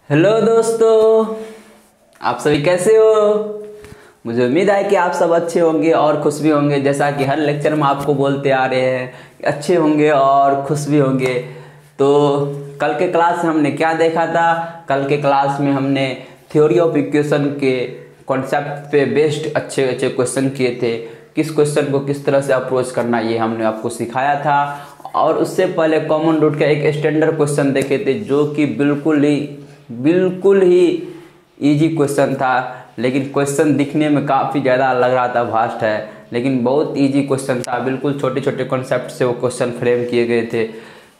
Hello दोस्तों, आप सभी कैसे हो। मुझे उम्मीद है कि आप सब अच्छे होंगे और खुश भी होंगे, जैसा कि हर लेक्चर में आपको बोलते आ रहे हैं कि अच्छे होंगे और खुश भी होंगे। तो कल के क्लास में हमने क्या देखा था? कल के क्लास में हमने थ्योरी ऑफ इक्वेशन के कॉन्सेप्ट पे बेस्ड अच्छे अच्छे क्वेश्चन किए थे। किस क्वेश्चन को किस तरह से अप्रोच करना, ये हमने आपको सिखाया था। और उससे पहले कॉमन रूट का एक स्टैंडर्ड क्वेश्चन देखे थे, जो कि बिल्कुल ही इजी क्वेश्चन था। लेकिन क्वेश्चन दिखने में काफ़ी ज़्यादा लग रहा था वास्ट है, लेकिन बहुत इजी क्वेश्चन था। बिल्कुल छोटे छोटे कॉन्सेप्ट से वो क्वेश्चन फ्रेम किए गए थे।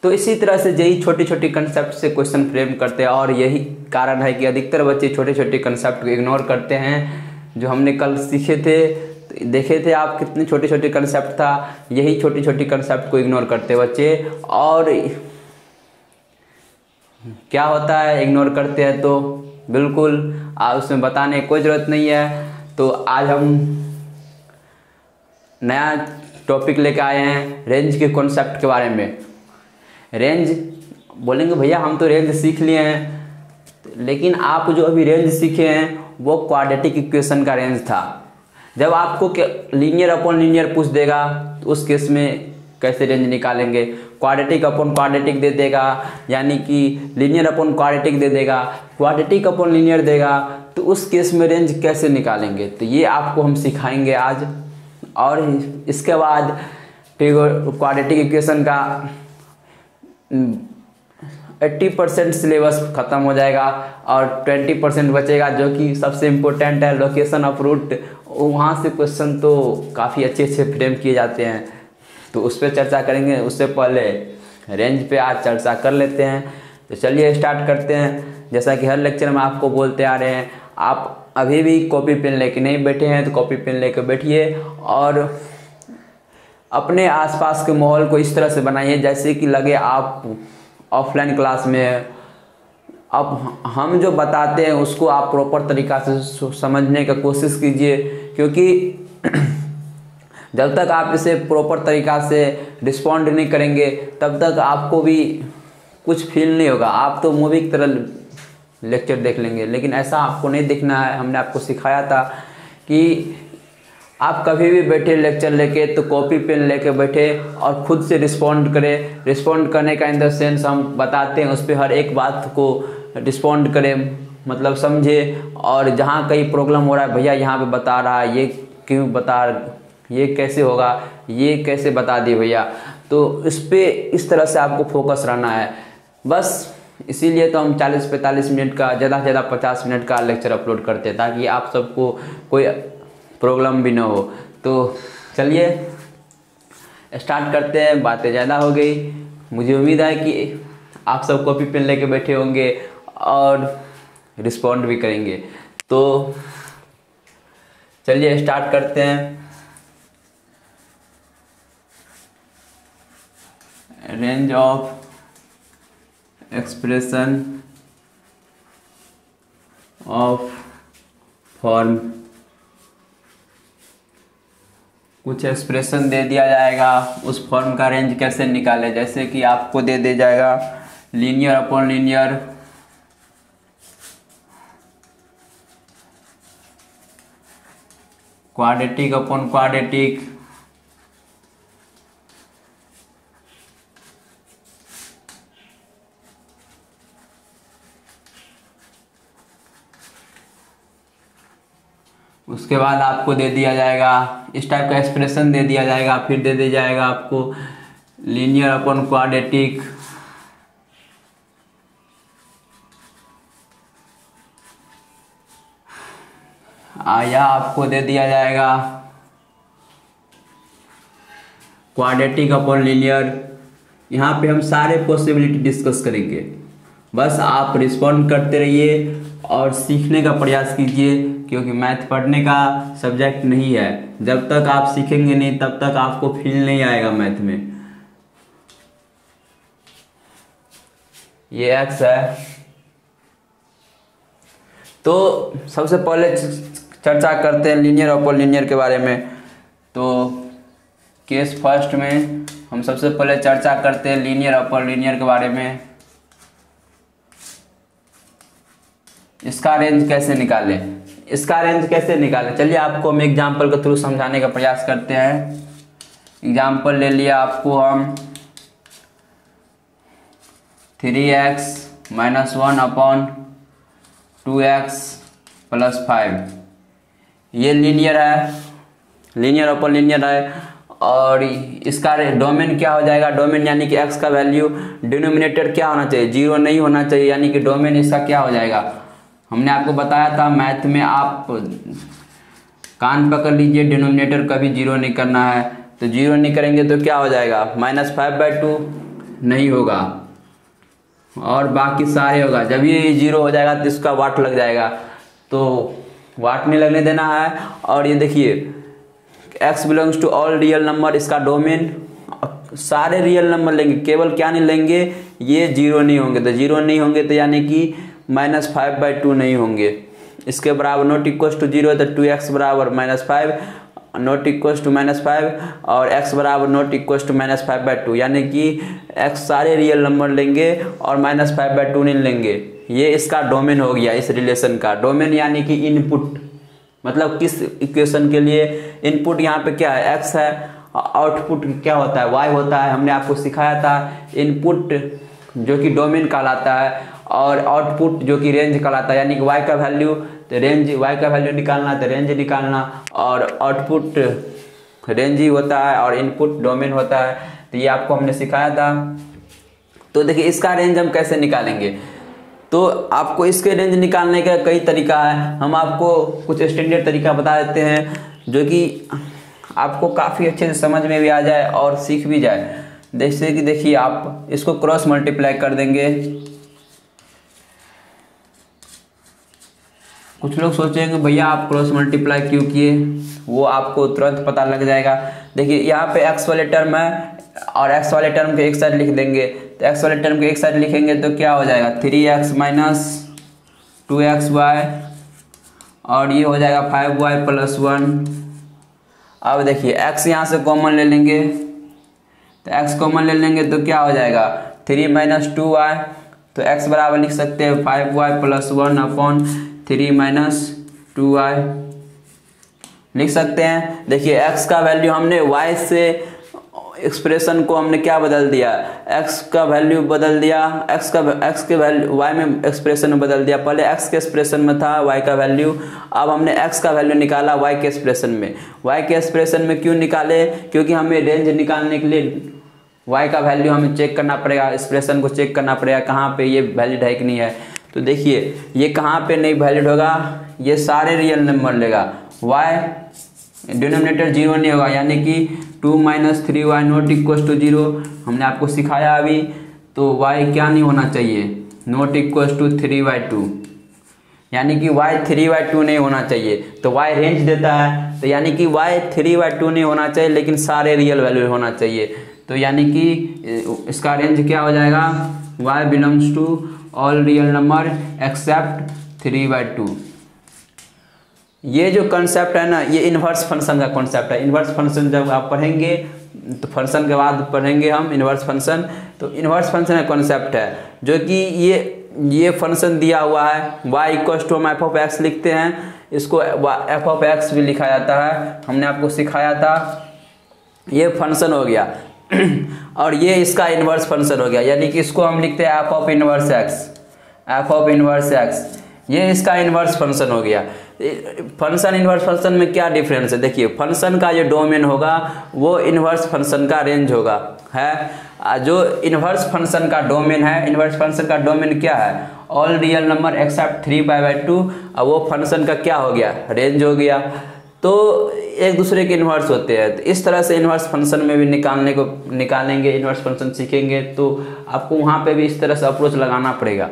तो इसी तरह से यही छोटी छोटी कंसेप्ट से क्वेश्चन फ्रेम करते हैं, और यही कारण है कि अधिकतर बच्चे छोटे छोटे कंसेप्ट को इग्नोर करते हैं। जो हमने कल सीखे थे, तो देखे थे आप कितने छोटे छोटे कंसेप्ट था। यही छोटी छोटी कंसेप्ट को इग्नोर करते बच्चे, और क्या होता है इग्नोर करते हैं तो बिल्कुल उसमें बताने की कोई ज़रूरत नहीं है। तो आज हम नया टॉपिक लेके आए हैं रेंज के कॉन्सेप्ट के बारे में। रेंज बोलेंगे भैया हम तो रेंज सीख लिए हैं, लेकिन आप जो अभी रेंज सीखे हैं वो क्वाड्रेटिक इक्वेशन का रेंज था। जब आपको लीनियर अपॉन लीनियर पूछ देगा तो उस केस में कैसे रेंज निकालेंगे? क्वाड्रेटिक अपॉन क्वाड्रेटिक दे देगा, यानी कि लीनियर अपॉन क्वाड्रेटिक दे देगा, क्वाड्रेटिक अपॉन लीनियर देगा, तो उस केस में रेंज कैसे निकालेंगे? तो ये आपको हम सिखाएंगे आज। और इसके बाद क्वाड्रेटिक इक्वेशन का 80% सिलेबस ख़त्म हो जाएगा और 20% बचेगा, जो कि सबसे इम्पोर्टेंट है, लोकेशन ऑफ रूट। वहाँ से क्वेश्चन तो काफ़ी अच्छे अच्छे फ्रेम किए जाते हैं, तो उस पर चर्चा करेंगे। उससे पहले रेंज पे आज चर्चा कर लेते हैं। तो चलिए स्टार्ट करते हैं। जैसा कि हर लेक्चर में आपको बोलते आ रहे हैं, आप अभी भी कॉपी पेन लेके नहीं बैठे हैं तो कॉपी पेन लेके बैठिए और अपने आसपास के माहौल को इस तरह से बनाइए जैसे कि लगे आप ऑफलाइन क्लास में है। अब हम जो बताते हैं उसको आप प्रॉपर तरीक़ा से समझने का कोशिश कीजिए, क्योंकि जब तक आप इसे प्रॉपर तरीक़ा से रिस्पॉन्ड नहीं करेंगे तब तक आपको भी कुछ फील नहीं होगा। आप तो मूवी की तरह लेक्चर देख लेंगे, लेकिन ऐसा आपको नहीं देखना है। हमने आपको सिखाया था कि आप कभी भी बैठे लेक्चर लेके तो कॉपी पेन लेके बैठे और खुद से रिस्पॉन्ड करें। रिस्पॉन्ड करने का इन द सेंस हम बताते हैं उस पर हर एक बात को रिस्पॉन्ड करें, मतलब समझे। और जहाँ कहीं प्रॉब्लम हो रहा है, भैया यहाँ पे बता रहा है, ये क्यों बता, ये कैसे होगा, ये कैसे बता दिए भैया। तो इस पे इस तरह से आपको फोकस रहना है बस। इसीलिए तो हम 40-45 मिनट का, ज़्यादा से ज़्यादा 50 मिनट का लेक्चर अपलोड करते हैं, ताकि आप सबको कोई प्रॉब्लम भी ना हो। तो चलिए स्टार्ट करते हैं। बातें ज़्यादा हो गई, मुझे उम्मीद है कि आप सब कॉपी पेन लेके बैठे होंगे और रिस्पॉन्ड भी करेंगे। तो चलिए स्टार्ट करते हैं। Range of expression of form, कुछ एक्सप्रेशन दे दिया जाएगा, उस फॉर्म का रेंज कैसे निकाले। जैसे कि आपको दे दिया जाएगा linear upon linear, quadratic upon quadratic, उसके बाद आपको दे दिया जाएगा इस टाइप का एक्सप्रेशन दे दिया जाएगा। फिर दे दिया जाएगा आपको लीनियर अपॉन क्वाड्रेटिक, या आपको दे दिया जाएगा क्वाड्रेटिक अपॉन लीनियर। यहाँ पे हम सारे पॉसिबिलिटी डिस्कस करेंगे। बस आप रिस्पॉन्ड करते रहिए और सीखने का प्रयास कीजिए, क्योंकि मैथ पढ़ने का सब्जेक्ट नहीं है। जब तक आप सीखेंगे नहीं तब तक आपको फील नहीं आएगा मैथ में। ये एक्स है। तो सबसे पहले चर्चा करते हैं लीनियर अपॉन लीनियर के बारे में। तो केस फर्स्ट में हम सबसे पहले चर्चा करते हैं लीनियर अपॉन लीनियर के बारे में। इसका रेंज कैसे निकालें, इसका रेंज कैसे निकालें, चलिए आपको हम एग्जाम्पल के थ्रू समझाने का प्रयास करते हैं। एग्जाम्पल ले लिया आपको हम 3x - 1/2x + 5, ये लीनियर है, लीनियर अपॉन लीनियर है। और इसका डोमेन क्या हो जाएगा, डोमेन यानी कि x का वैल्यू डिनोमिनेटर क्या होना चाहिए, 0 नहीं होना चाहिए, यानी कि डोमेन इसका क्या हो जाएगा। हमने आपको बताया था मैथ में, आप कान पकड़ लीजिए, डिनोमिनेटर कभी 0 नहीं करना है। तो 0 नहीं करेंगे तो क्या हो जाएगा, -5/2 नहीं होगा और बाकी सारे होगा। जब ये 0 हो जाएगा तो इसका वाट लग जाएगा, तो वाट नहीं लगने देना है। और ये देखिए x belongs to all real number, इसका डोमेन सारे रियल नंबर लेंगे, केवल क्या नहीं लेंगे, ये 0 नहीं होंगे। तो 0 नहीं होंगे तो यानी कि -5/2 नहीं होंगे, इसके बराबर नॉट इक्वल टू 0 है। तो 2x बराबर -5 नॉट इक्वल टू -5 और x बराबर नॉट इक्वल टू -5/2, यानी कि x सारे रियल नंबर लेंगे और -5/2 नहीं लेंगे। ये इसका डोमेन हो गया, इस रिलेशन का डोमेन यानी कि इनपुट, मतलब किस इक्वेशन के लिए इनपुट यहाँ पे क्या है, x है, आउटपुट क्या होता है, y होता है। हमने आपको सिखाया था इनपुट जो कि डोमेन कहलाता है और आउटपुट जो कि रेंज कहलाता है, यानी कि y का वैल्यू तो रेंज, y का वैल्यू निकालना तो रेंज निकालना, और आउटपुट रेंज ही होता है और इनपुट डोमेन होता है। तो ये आपको हमने सिखाया था। तो देखिए इसका रेंज हम कैसे निकालेंगे, तो आपको इसके रेंज निकालने का कई तरीका है, हम आपको कुछ स्टैंडर्ड तरीका बता देते हैं जो कि आपको काफ़ी अच्छे से समझ में भी आ जाए और सीख भी जाए। जैसे कि देखिए आप इसको क्रॉस मल्टीप्लाई कर देंगे। कुछ लोग सोचेंगे भैया आप क्रॉस मल्टीप्लाई क्यों किए, वो आपको तुरंत पता लग जाएगा। देखिए यहाँ पे x वाले टर्म है और x वाले टर्म के एक साइड लिख देंगे, तो x वाले टर्म के एक साइड लिखेंगे तो क्या हो जाएगा 3x - 2xy और ये हो जाएगा 5y + 1। अब देखिए x यहाँ से कॉमन ले लेंगे, तो x कॉमन ले लेंगे तो क्या हो जाएगा 3 - 2y, तो x बराबर लिख सकते हैं 5y + 1/3 - 2y लिख सकते हैं। देखिए x का वैल्यू हमने y से एक्सप्रेशन को हमने क्या बदल दिया, x का वैल्यू बदल दिया, x के वैल्यू y में एक्सप्रेशन में बदल दिया। पहले x के एक्सप्रेशन में था y का वैल्यू, अब हमने x का वैल्यू निकाला y के एक्सप्रेशन में। y के एक्सप्रेशन में क्यों निकाले, क्योंकि हमें रेंज निकालने के लिए y का वैल्यू हमें चेक करना पड़ेगा, एक्सप्रेशन को चेक करना पड़ेगा कहाँ पे ये वैलिड है कि नहीं है। तो देखिए ये कहाँ पे नहीं वैलिड होगा, ये सारे रियल नंबर लेगा, y डिनोमिनेटर 0 नहीं होगा, यानी कि 2 - 3y नॉट इक्वल टू 0 हमने आपको सिखाया अभी। तो y क्या नहीं होना चाहिए, नॉट इक्वल टू 3/2, यानी कि y 3/2 नहीं होना चाहिए। तो y रेंज देता है, तो यानी कि y 3/2 नहीं होना चाहिए, लेकिन सारे रियल वैल्यू होना चाहिए। तो यानी कि इसका रेंज क्या हो जाएगा, y belongs to all real number except 3/2। ये जो कॉन्सेप्ट है ना, ये इन्वर्स फंक्शन का कॉन्सेप्ट है। इन्वर्स फंक्शन जब आप पढ़ेंगे तो फंक्शन के बाद पढ़ेंगे हम इन्वर्स फंक्शन। तो इन्वर्स फंक्शन का कॉन्सेप्ट है जो कि ये फंक्शन दिया हुआ है, y इक्वल टू हम f(x) लिखते हैं, इसको f(x) भी लिखा जाता है, हमने आपको सिखाया था। ये फंक्शन हो गया और ये इसका इन्वर्स फंक्शन हो गया, यानी कि इसको हम लिखते हैं f(x), ये इसका इन्वर्स फंक्शन हो गया। फंक्शन इन्वर्स फंक्शन में क्या डिफरेंस है, देखिए फंक्शन का जो डोमेन होगा वो इन्वर्स फंक्शन का रेंज होगा है। जो इन्वर्स फंक्शन का डोमेन है, इन्वर्स फंक्शन का डोमेन क्या है, ऑल रियल नंबर एक्सेप्ट 3/2, और वो फंक्शन का क्या हो गया, रेंज हो गया। तो एक दूसरे के इन्वर्स होते हैं। तो इस तरह से इन्वर्स फंक्शन में भी निकालेंगे, इन्वर्स फंक्शन सीखेंगे तो आपको वहाँ पे भी इस तरह से अप्रोच लगाना पड़ेगा।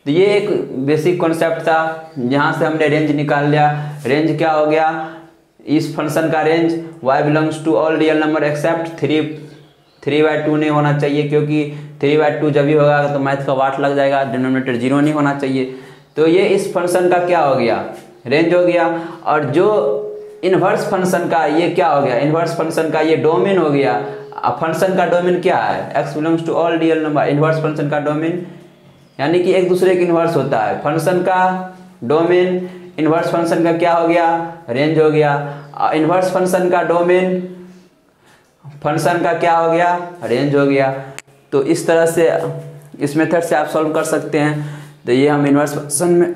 तो ये एक बेसिक कॉन्सेप्ट था, जहाँ से हमने रेंज निकाल लिया। रेंज क्या हो गया, इस फंक्शन का range y belongs to all real number except 3/2 नहीं होना चाहिए, क्योंकि 3/2 जब भी होगा तो मैथ का वाट लग जाएगा, डिनोमिनेटर 0 नहीं होना चाहिए। तो ये इस फंक्शन का क्या हो गया, रेंज हो गया। और जो इन्वर्स फंक्शन का ये क्या हो गया, इन्वर्स फंक्शन का ये डोमेन हो गया। फंक्शन का डोमेन क्या है, x belongs to all real number, inverse function का डोमेन यानी कि एक दूसरे के इन्वर्स होता है। फंक्शन का डोमेन इन्वर्स फंक्शन का क्या हो गया, रेंज हो गया। इन्वर्स फंक्शन का डोमेन फंक्शन का क्या हो गया, रेंज हो गया। तो इस तरह से इस मेथड से आप सॉल्व कर सकते हैं। तो ये हम इन्वर्स फंक्शन में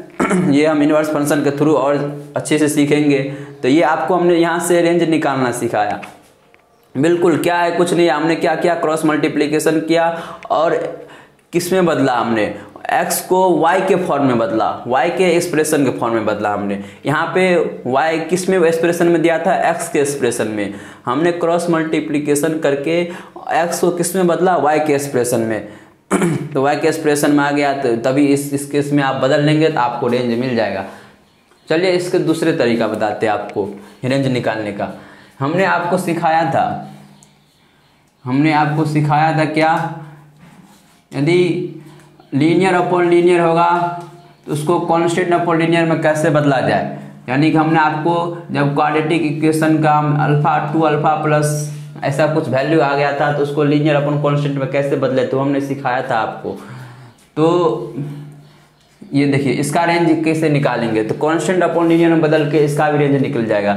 ये हम इन्वर्स फंक्शन के थ्रू और अच्छे से सीखेंगे। तो ये आपको हमने यहाँ से रेंज निकालना सिखाया। बिल्कुल क्या है, कुछ नहीं, हमने क्या किया, क्रॉस मल्टीप्लिकेशन किया और किस में बदला, हमने x को y के फॉर्म में बदला, y के एक्सप्रेशन के फॉर्म में बदला। हमने यहाँ पे y किस में एक्सप्रेशन में दिया था, x के एक्सप्रेशन में। हमने क्रॉस मल्टीप्लिकेशन करके x को किस में बदला, y के एक्सप्रेशन में। तो y के एक्सप्रेशन में आ गया, तो तभी इस केस में आप बदल लेंगे तो आपको रेंज मिल जाएगा। चलिए इसके दूसरे तरीका बताते हैं आपको रेंज निकालने का। हमने आपको सिखाया था क्या, यदि लीनियर अपॉन लीनियर होगा तो उसको कांस्टेंट अपॉन लीनियर में कैसे बदला जाए। यानी कि हमने आपको जब क्वाड्रेटिक इक्वेशन का अल्फा 2 अल्फा प्लस ऐसा कुछ वैल्यू आ गया था तो उसको लीनियर अपॉन कांस्टेंट में कैसे बदले, तो हमने सिखाया था आपको। तो ये देखिए इसका रेंज कैसे निकालेंगे, तो कांस्टेंट अपॉन लीनियर में बदल के इसका भी रेंज निकल जाएगा।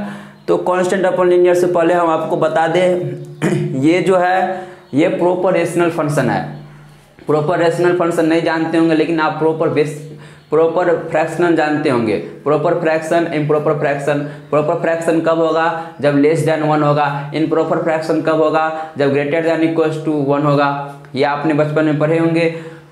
तो कांस्टेंट अपॉन लीनियर से पहले हम आपको बता दें, ये जो है ये प्रॉपर रेशनल फंक्शन है। प्रॉपर रेशनल फंक्शन नहीं जानते होंगे, लेकिन आप प्रॉपर फ्रैक्शनल जानते होंगे। Proper fraction, improper fraction. Proper fraction कब होगा, जब लेस देन 1 होगा। इम्प्रॉपर फ्रैक्शन कब होगा, जब ग्रेटर देन इक्वल्स टू 1 होगा। ये आपने बचपन में पढ़े होंगे,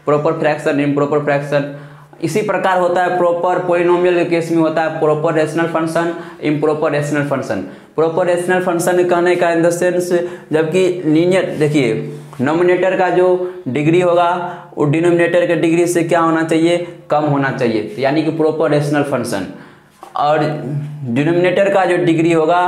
प्रॉपर फ्रैक्शन, इम्प्रॉपर फ्रैक्शन। इसी प्रकार होता है प्रॉपर पॉलिनोमियल के केस में होता है proper rational function, improper rational function. Proper rational function कहने का इन द सेंस, जबकि लीनियर, देखिए नोमिनेटर का जो डिग्री होगा वो डिनोमिनेटर के डिग्री से क्या होना चाहिए, कम होना चाहिए, यानी कि प्रॉपर रेशनल फंक्शन। और डिनोमिनेटर का जो डिग्री होगा,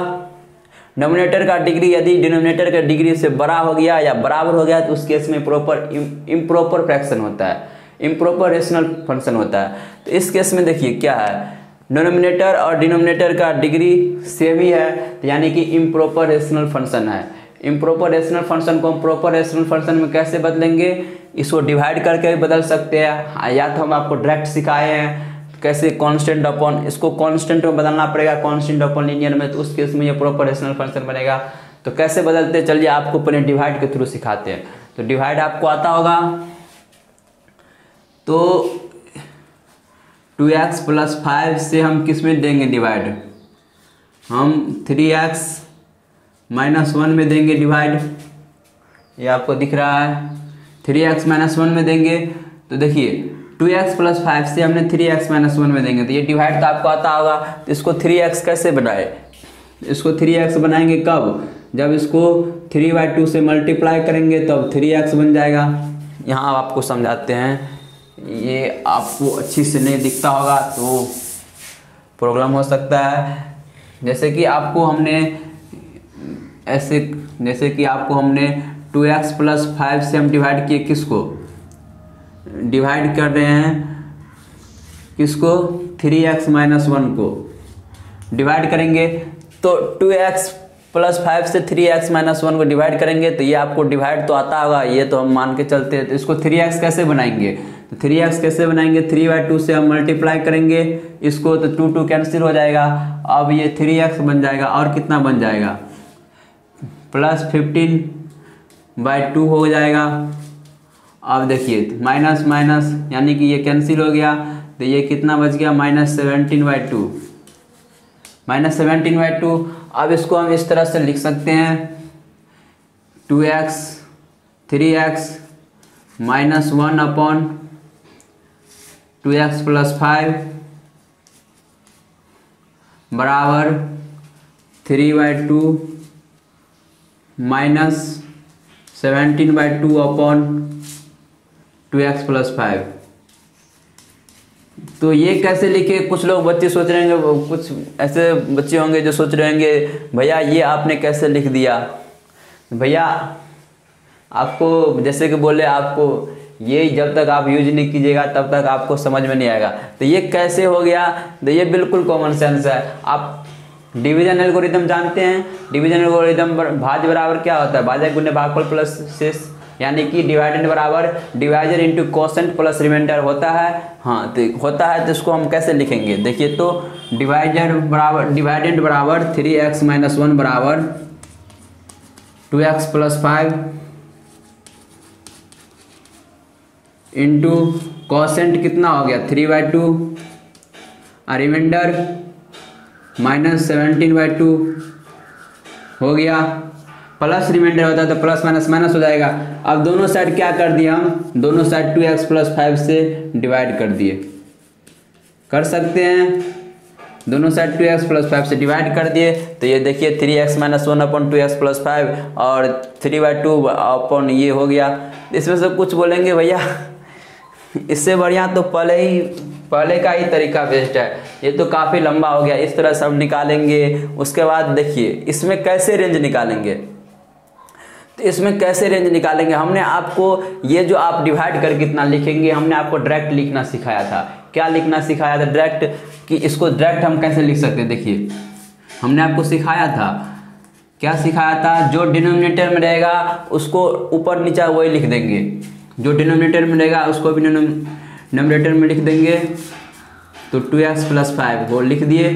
नोमिनेटर का डिग्री यदि डिनोमिनेटर के डिग्री से बड़ा हो गया या बराबर हो गया तो उस केस में प्रॉपर इम्प्रॉपर फ्रैक्शन होता है, इम्प्रॉपर रेशनल फंक्शन होता है। तो इस केस में देखिए क्या है, डिनोमिनेटर और डिनोमिनेटर का डिग्री सेम ही है, तो यानी कि इम्प्रॉपर रेशनल फंक्शन है। इम्प्रॉपर रेशनल फंक्शन को हम प्रॉपर रेशनल फंक्शन में कैसे बदलेंगे, इसको डिवाइड करके भी बदल सकते हैं, या तो हम आपको डायरेक्ट सिखाए हैं कैसे कांस्टेंट अपॉन, इसको कांस्टेंट में बदलना पड़ेगा कांस्टेंट अपॉन लीनियर में, तो उस केस में ये प्रॉपर रेशनल फंक्शन बनेगा। तो कैसे बदलते हैं, चलिए आपको पहले डिवाइड के थ्रू सिखाते हैं। तो डिवाइड आपको आता होगा, तो 2x + 5 से हम किस में देंगे डिवाइड, हम 3x - 1 में देंगे डिवाइड। ये आपको दिख रहा है, 3x - 1 में देंगे। तो देखिए 2x + 5 से हमने 3x - 1 में देंगे, तो ये डिवाइड तो आपको आता होगा। तो इसको 3x कैसे बनाए, इसको 3x बनाएंगे कब, जब इसको 3/2 से मल्टीप्लाई करेंगे तब 3x बन जाएगा। यहाँ आपको समझाते हैं, ये आपको अच्छी से नहीं दिखता होगा तो प्रॉब्लम हो सकता है। जैसे कि आपको हमने 2x + 5 से हम डिवाइड किए, किसको डिवाइड कर रहे हैं, किसको 3x - 1 को डिवाइड करेंगे। तो 2x + 5 से 3x - 1 को डिवाइड करेंगे, तो ये आपको डिवाइड तो आता होगा, ये तो हम मान के चलते हैं। तो इसको 3x कैसे बनाएंगे, तो 3x कैसे बनाएंगे, 3/2 से हम मल्टीप्लाई करेंगे इसको, तो 2 कैंसिल हो जाएगा। अब ये 3x बन जाएगा, और कितना बन जाएगा, +15/2 हो जाएगा। अब देखिए माइनस माइनस, यानी कि ये कैंसिल हो गया, तो ये कितना बच गया, -17/2, -17/2। अब इसको हम इस तरह से लिख सकते हैं, 2x 3x - 1 2x + 5 बराबर 3/2 -17/2 2x + 5। तो ये कैसे लिखे, कुछ लोग बच्चे सोच रहे होंगे, कुछ ऐसे बच्चे होंगे जो सोच रहे होंगे भैया ये आपने कैसे लिख दिया। भैया आपको जैसे कि बोले, आपको ये जब तक आप यूज नहीं कीजिएगा तब तक आपको समझ में नहीं आएगा। तो ये कैसे हो गया, तो ये बिल्कुल कॉमन सेंस है। आप डिवीजन एल्गोरिथम जानते हैं, डिवीजन एल्गोरिथम भाज्य बराबर क्या होता है, भाज्य गुणे भागफल प्लस शेष यानी कि डिवाइडेंड बराबर divisor into quotient plus remainder होता है। हाँ तो होता है, तो इसको हम कैसे लिखेंगे देखिए, तो डिवाइडेंड बराबर 3x - 1 बराबर 2x + 5 इंटू कोसेंट कितना हो गया 3/2 और रिमाइंडर -17/2 हो गया। प्लस रिमाइंडर होता है तो प्लस माइनस माइनस हो जाएगा। अब दोनों साइड क्या कर दिए हम, दोनों साइड 2x + 5 से डिवाइड कर दिए, कर सकते हैं, दोनों साइड 2x + 5 से डिवाइड कर दिए। तो ये देखिए 3x - 1 / 2x + 5 और 3/2 अपन ये हो गया। इसमें से कुछ बोलेंगे भैया इससे बढ़िया तो पहले का ही तरीका बेस्ट है, ये तो काफ़ी लंबा हो गया। इस तरह से हम निकालेंगे। उसके बाद देखिए इसमें कैसे रेंज निकालेंगे, तो इसमें कैसे रेंज निकालेंगे, हमने आपको ये जो आप डिवाइड कर कितना लिखेंगे, हमने आपको डायरेक्ट लिखना सिखाया था। क्या लिखना सिखाया था डायरेक्ट, कि इसको डायरेक्ट हम कैसे लिख सकते हैं। देखिए हमने आपको सिखाया था, क्या सिखाया था, जो डिनोमिनेटर में रहेगा उसको ऊपर नीचे वही लिख देंगे, जो डिनोमिनेटर में रहेगा उसको भी डिनोमिनेटर में लिख देंगे। तो 2x + 5 वो लिख दिए,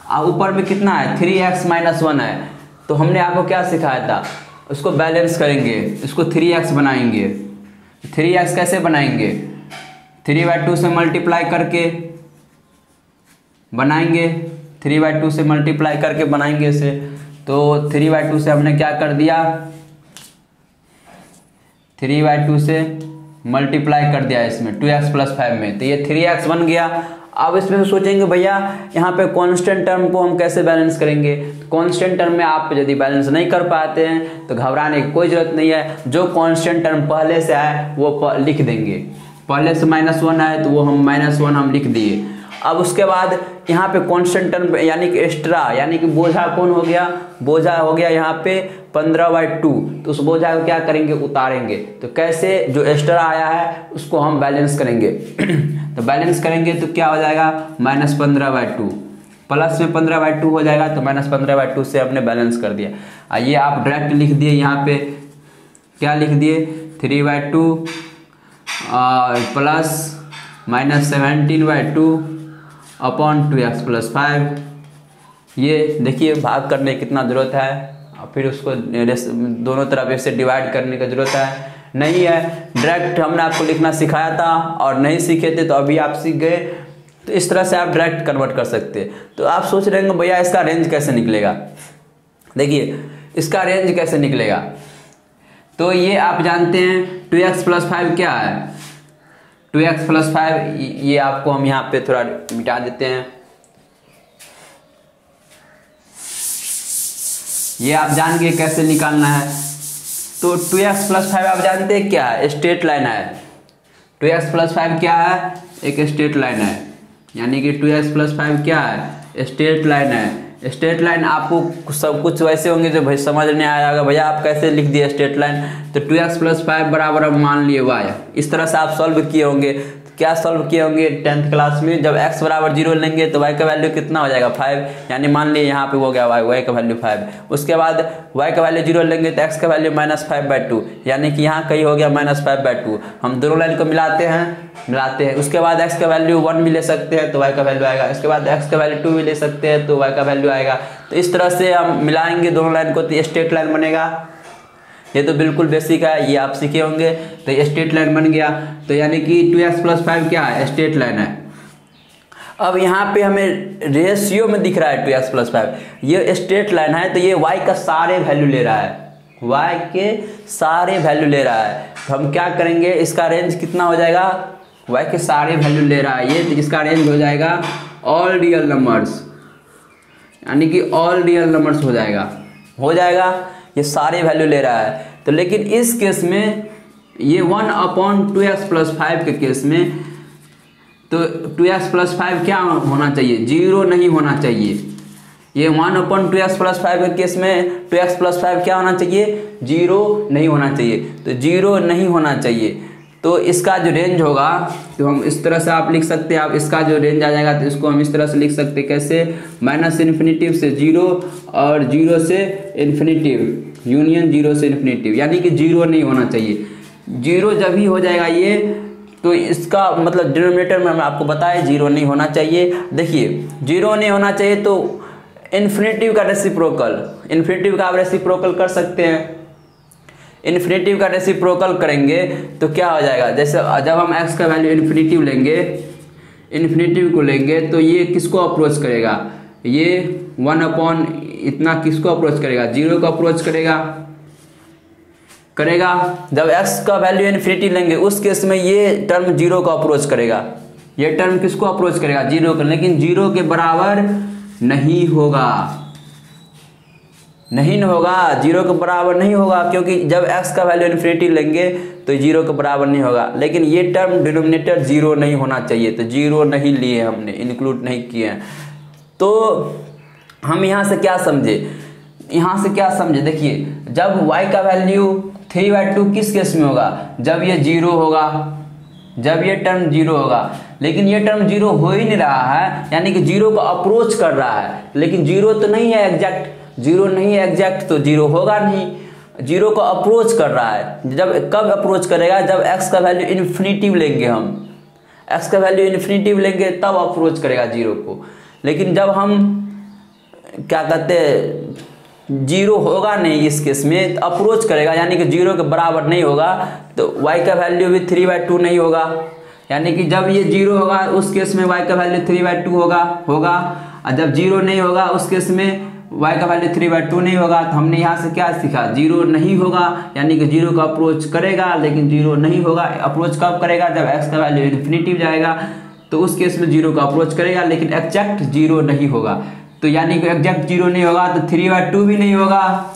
और ऊपर में कितना है 3x - 1 है। तो हमने आपको क्या सिखाया था, उसको बैलेंस करेंगे, इसको 3x बनाएंगे। 3x कैसे बनाएंगे, 3/2 से मल्टीप्लाई करके बनाएंगे, 3/2 से मल्टीप्लाई करके बनाएंगे इसे। तो 3/2 से हमने क्या कर दिया, 3/2 से मल्टीप्लाई कर दिया इसमें 2x + 5 में, तो ये 3x बन गया। अब इसमें सोचेंगे भैया यहाँ पे कांस्टेंट टर्म को हम कैसे बैलेंस करेंगे। कांस्टेंट टर्म में आप यदि बैलेंस नहीं कर पाते हैं तो घबराने की कोई ज़रूरत नहीं है, जो कांस्टेंट टर्म पहले से आए वो लिख देंगे। पहले से -1 आए तो वो हम -1 हम लिख दिए। अब उसके बाद यहाँ पे कांस्टेंट टर्म यानी कि एक्स्ट्रा यानी कि बोझा कौन हो गया, बोझा हो गया यहाँ पे 15/2। तो उस बोझा को क्या करेंगे, उतारेंगे। तो कैसे, जो एक्स्ट्रा आया है उसको हम बैलेंस करेंगे तो बैलेंस करेंगे तो क्या हो जाएगा -15/2, प्लस में 15/2 हो जाएगा, तो -15/2 से हमने बैलेंस कर दिया। आइए आप डायरेक्ट लिख दिए, यहाँ पे क्या लिख दिए 3/2 प्लस -17/2 अपॉन 2x + 5। ये देखिए भाग करने की कितना ज़रूरत है, और फिर उसको दोनों तरफ इससे डिवाइड करने की ज़रूरत है नहीं है। डायरेक्ट हमने आपको लिखना सिखाया था और नहीं सीखे थे, तो अभी आप सीख गए। तो इस तरह से आप डायरेक्ट कन्वर्ट कर सकते हैं। तो आप सोच रहे होंगे भैया इसका रेंज कैसे निकलेगा। देखिए इसका रेंज कैसे निकलेगा, तो ये आप जानते हैं 2x + 5 क्या है, 2x + 5 ये आपको हम यहाँ पे थोड़ा मिटा देते हैं। ये आप जान के कैसे निकालना है। तो 2x + 5 आप जानते हैं क्या है, स्ट्रेट लाइन है। 2x + 5 क्या है, एक स्ट्रेट लाइन है, यानी कि 2x + 5 क्या है, स्ट्रेट लाइन है। स्ट्रेट लाइन आपको सब कुछ वैसे होंगे जो भाई समझ नहीं आएगा, भैया आप कैसे लिख दिए स्ट्रेट लाइन। तो 2x + 5 बराबर अब मान लिए y, इस तरह से आप सॉल्व किए होंगे। क्या सॉल्व किए होंगे 10th क्लास में, जब x = 0 लेंगे तो y का वैल्यू कितना हो जाएगा 5, यानी मान लिए यहाँ पे हो गया y का वैल्यू 5। उसके बाद y का वैल्यू 0 लेंगे तो x का वैल्यू -5/2, यानी कि यहाँ कहीं हो गया -5/2। हम दोनों लाइन को मिलाते हैं। उसके बाद x का वैल्यू 1 भी ले सकते हैं तो y का वैल्यू आएगा। इसके बाद x का वैल्यू 2 भी ले सकते हैं तो y का वैल्यू आएगा। तो इस तरह से हम मिलाएंगे दोनों लाइन को, तो स्ट्रेट लाइन बनेगा। ये तो बिल्कुल बेसिक है, ये आप सीखे होंगे। तो ये स्ट्रेट लाइन बन गया, तो यानी कि 2x + 5 क्या है, स्ट्रेट लाइन है। अब यहाँ पे हमें रेशियो में दिख रहा है 2x + 5, ये स्ट्रेट लाइन है, तो ये y का सारे वैल्यू ले रहा है, y के सारे वैल्यू ले रहा है। तो हम क्या करेंगे, इसका रेंज कितना हो जाएगा, y के सारे वैल्यू ले रहा है ये, तो इसका रेंज हो जाएगा ऑल रियल नंबर्स, यानी कि ऑल रियल नंबर्स हो जाएगा, ये सारे वैल्यू ले रहा है। तो लेकिन इस केस में ये 1/2x + 5 के केस में, तो 2x + 5 क्या होना चाहिए, 0 नहीं होना चाहिए। ये 1/2x + 5 के केस में 2x + 5 क्या होना चाहिए, 0 नहीं होना चाहिए। तो 0 नहीं होना चाहिए, तो इसका जो रेंज होगा, तो हम इस तरह से आप लिख सकते हैं। आप इसका जो रेंज आ जाएगा तो इसको हम इस तरह से लिख सकते हैं, कैसे, -∞ से 0 और 0 से ∞। यूनियन जीरो से इन्फिनेटिव, यानी कि जीरो नहीं होना चाहिए। जीरो जब ही हो जाएगा ये, तो इसका मतलब डिनोमिनेटर में मैं आपको बताया जीरो नहीं होना चाहिए। देखिए जीरो नहीं होना चाहिए तो इन्फिनेटिव का रेसिप्रोकल, इन्फिनेटिव का आप रेसिप्रोकल कर सकते हैं। इन्फिनेटिव का रेसिप्रोकल करेंगे तो क्या हो जाएगा, जैसे जब हम x का वैल्यू इन्फिनेटिव लेंगे, इन्फिनेटिव को लेंगे तो ये किसको अप्रोच करेगा, ये 1 अपॉन इतना किसको अप्रोच करेगा, जीरो को अप्रोच करेगा। जब x का वैल्यू इन्फिनिटी लेंगे उस केस में ये टर्म जीरो को अप्रोच करेगा, ये टर्म किसको अप्रोच करेगा, जीरो को, लेकिन जीरो के बराबर नहीं होगा, नहीं होगा, जीरो के बराबर नहीं होगा, क्योंकि जब x का वैल्यू इन्फिनिटी लेंगे तो जीरो के बराबर नहीं होगा। लेकिन ये टर्म डिनोमिनेटर जीरो नहीं होना चाहिए, तो जीरो नहीं लिए हमने, इंक्लूड नहीं किए हैं। तो हम यहाँ से क्या समझे, यहाँ से क्या समझे, देखिए जब y का वैल्यू 3/2 किस केस में होगा, जब ये जीरो होगा, जब ये टर्म जीरो होगा। लेकिन ये टर्म जीरो हो ही नहीं रहा है, यानी कि जीरो को अप्रोच कर रहा है, लेकिन जीरो तो नहीं है एग्जैक्ट, जीरो नहीं है एग्जैक्ट, तो जीरो होगा नहीं, जीरो को अप्रोच कर रहा है। जब कब अप्रोच करेगा, जब x का वैल्यू इन्फिनिटिव लेंगे, हम x का वैल्यू इन्फिनिटिव लेंगे तब अप्रोच करेगा जीरो को। लेकिन जब हम क्या कहते हैं, जीरो होगा नहीं इस केस में, तो अप्रोच करेगा, यानी कि जीरो के बराबर नहीं होगा, तो y का वैल्यू भी 3/2 नहीं होगा। यानी कि जब ये जीरो होगा उस केस में y का वैल्यू 3/2 होगा, और जब जीरो नहीं होगा उस केस में y का वैल्यू 3/2 नहीं होगा। तो हमने यहाँ से क्या सीखा, जीरो नहीं होगा, यानी कि जीरो का अप्रोच करेगा, लेकिन जीरो नहीं होगा। अप्रोच कब करेगा, जब x का वैल्यू इन्फिनिटिव जाएगा, तो उस केस में जीरो का अप्रोच करेगा, लेकिन एग्जैक्ट जीरो नहीं होगा। तो यानी कि एग्जैक्ट जीरो नहीं होगा तो 3/2 भी नहीं होगा,